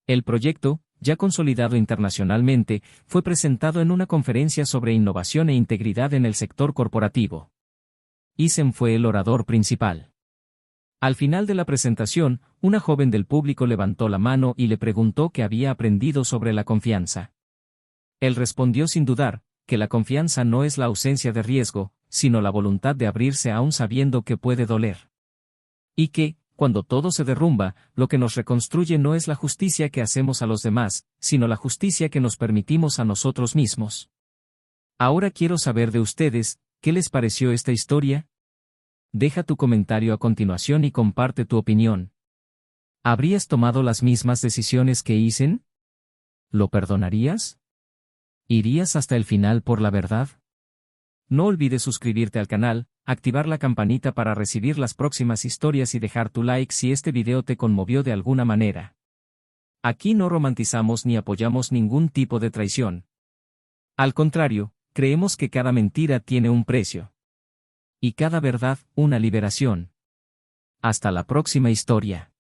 El proyecto, ya consolidado internacionalmente, fue presentado en una conferencia sobre innovación e integridad en el sector corporativo. Isen fue el orador principal. Al final de la presentación, una joven del público levantó la mano y le preguntó qué había aprendido sobre la confianza. Él respondió sin dudar, que la confianza no es la ausencia de riesgo, sino la voluntad de abrirse aún sabiendo que puede doler. Y que, cuando todo se derrumba, lo que nos reconstruye no es la justicia que hacemos a los demás, sino la justicia que nos permitimos a nosotros mismos. Ahora quiero saber de ustedes, ¿qué les pareció esta historia? Deja tu comentario a continuación y comparte tu opinión. ¿Habrías tomado las mismas decisiones que Eisen? ¿Lo perdonarías? ¿Irías hasta el final por la verdad? No olvides suscribirte al canal, activar la campanita para recibir las próximas historias y dejar tu like si este video te conmovió de alguna manera. Aquí no romantizamos ni apoyamos ningún tipo de traición. Al contrario, creemos que cada mentira tiene un precio. Y cada verdad, una liberación. Hasta la próxima historia.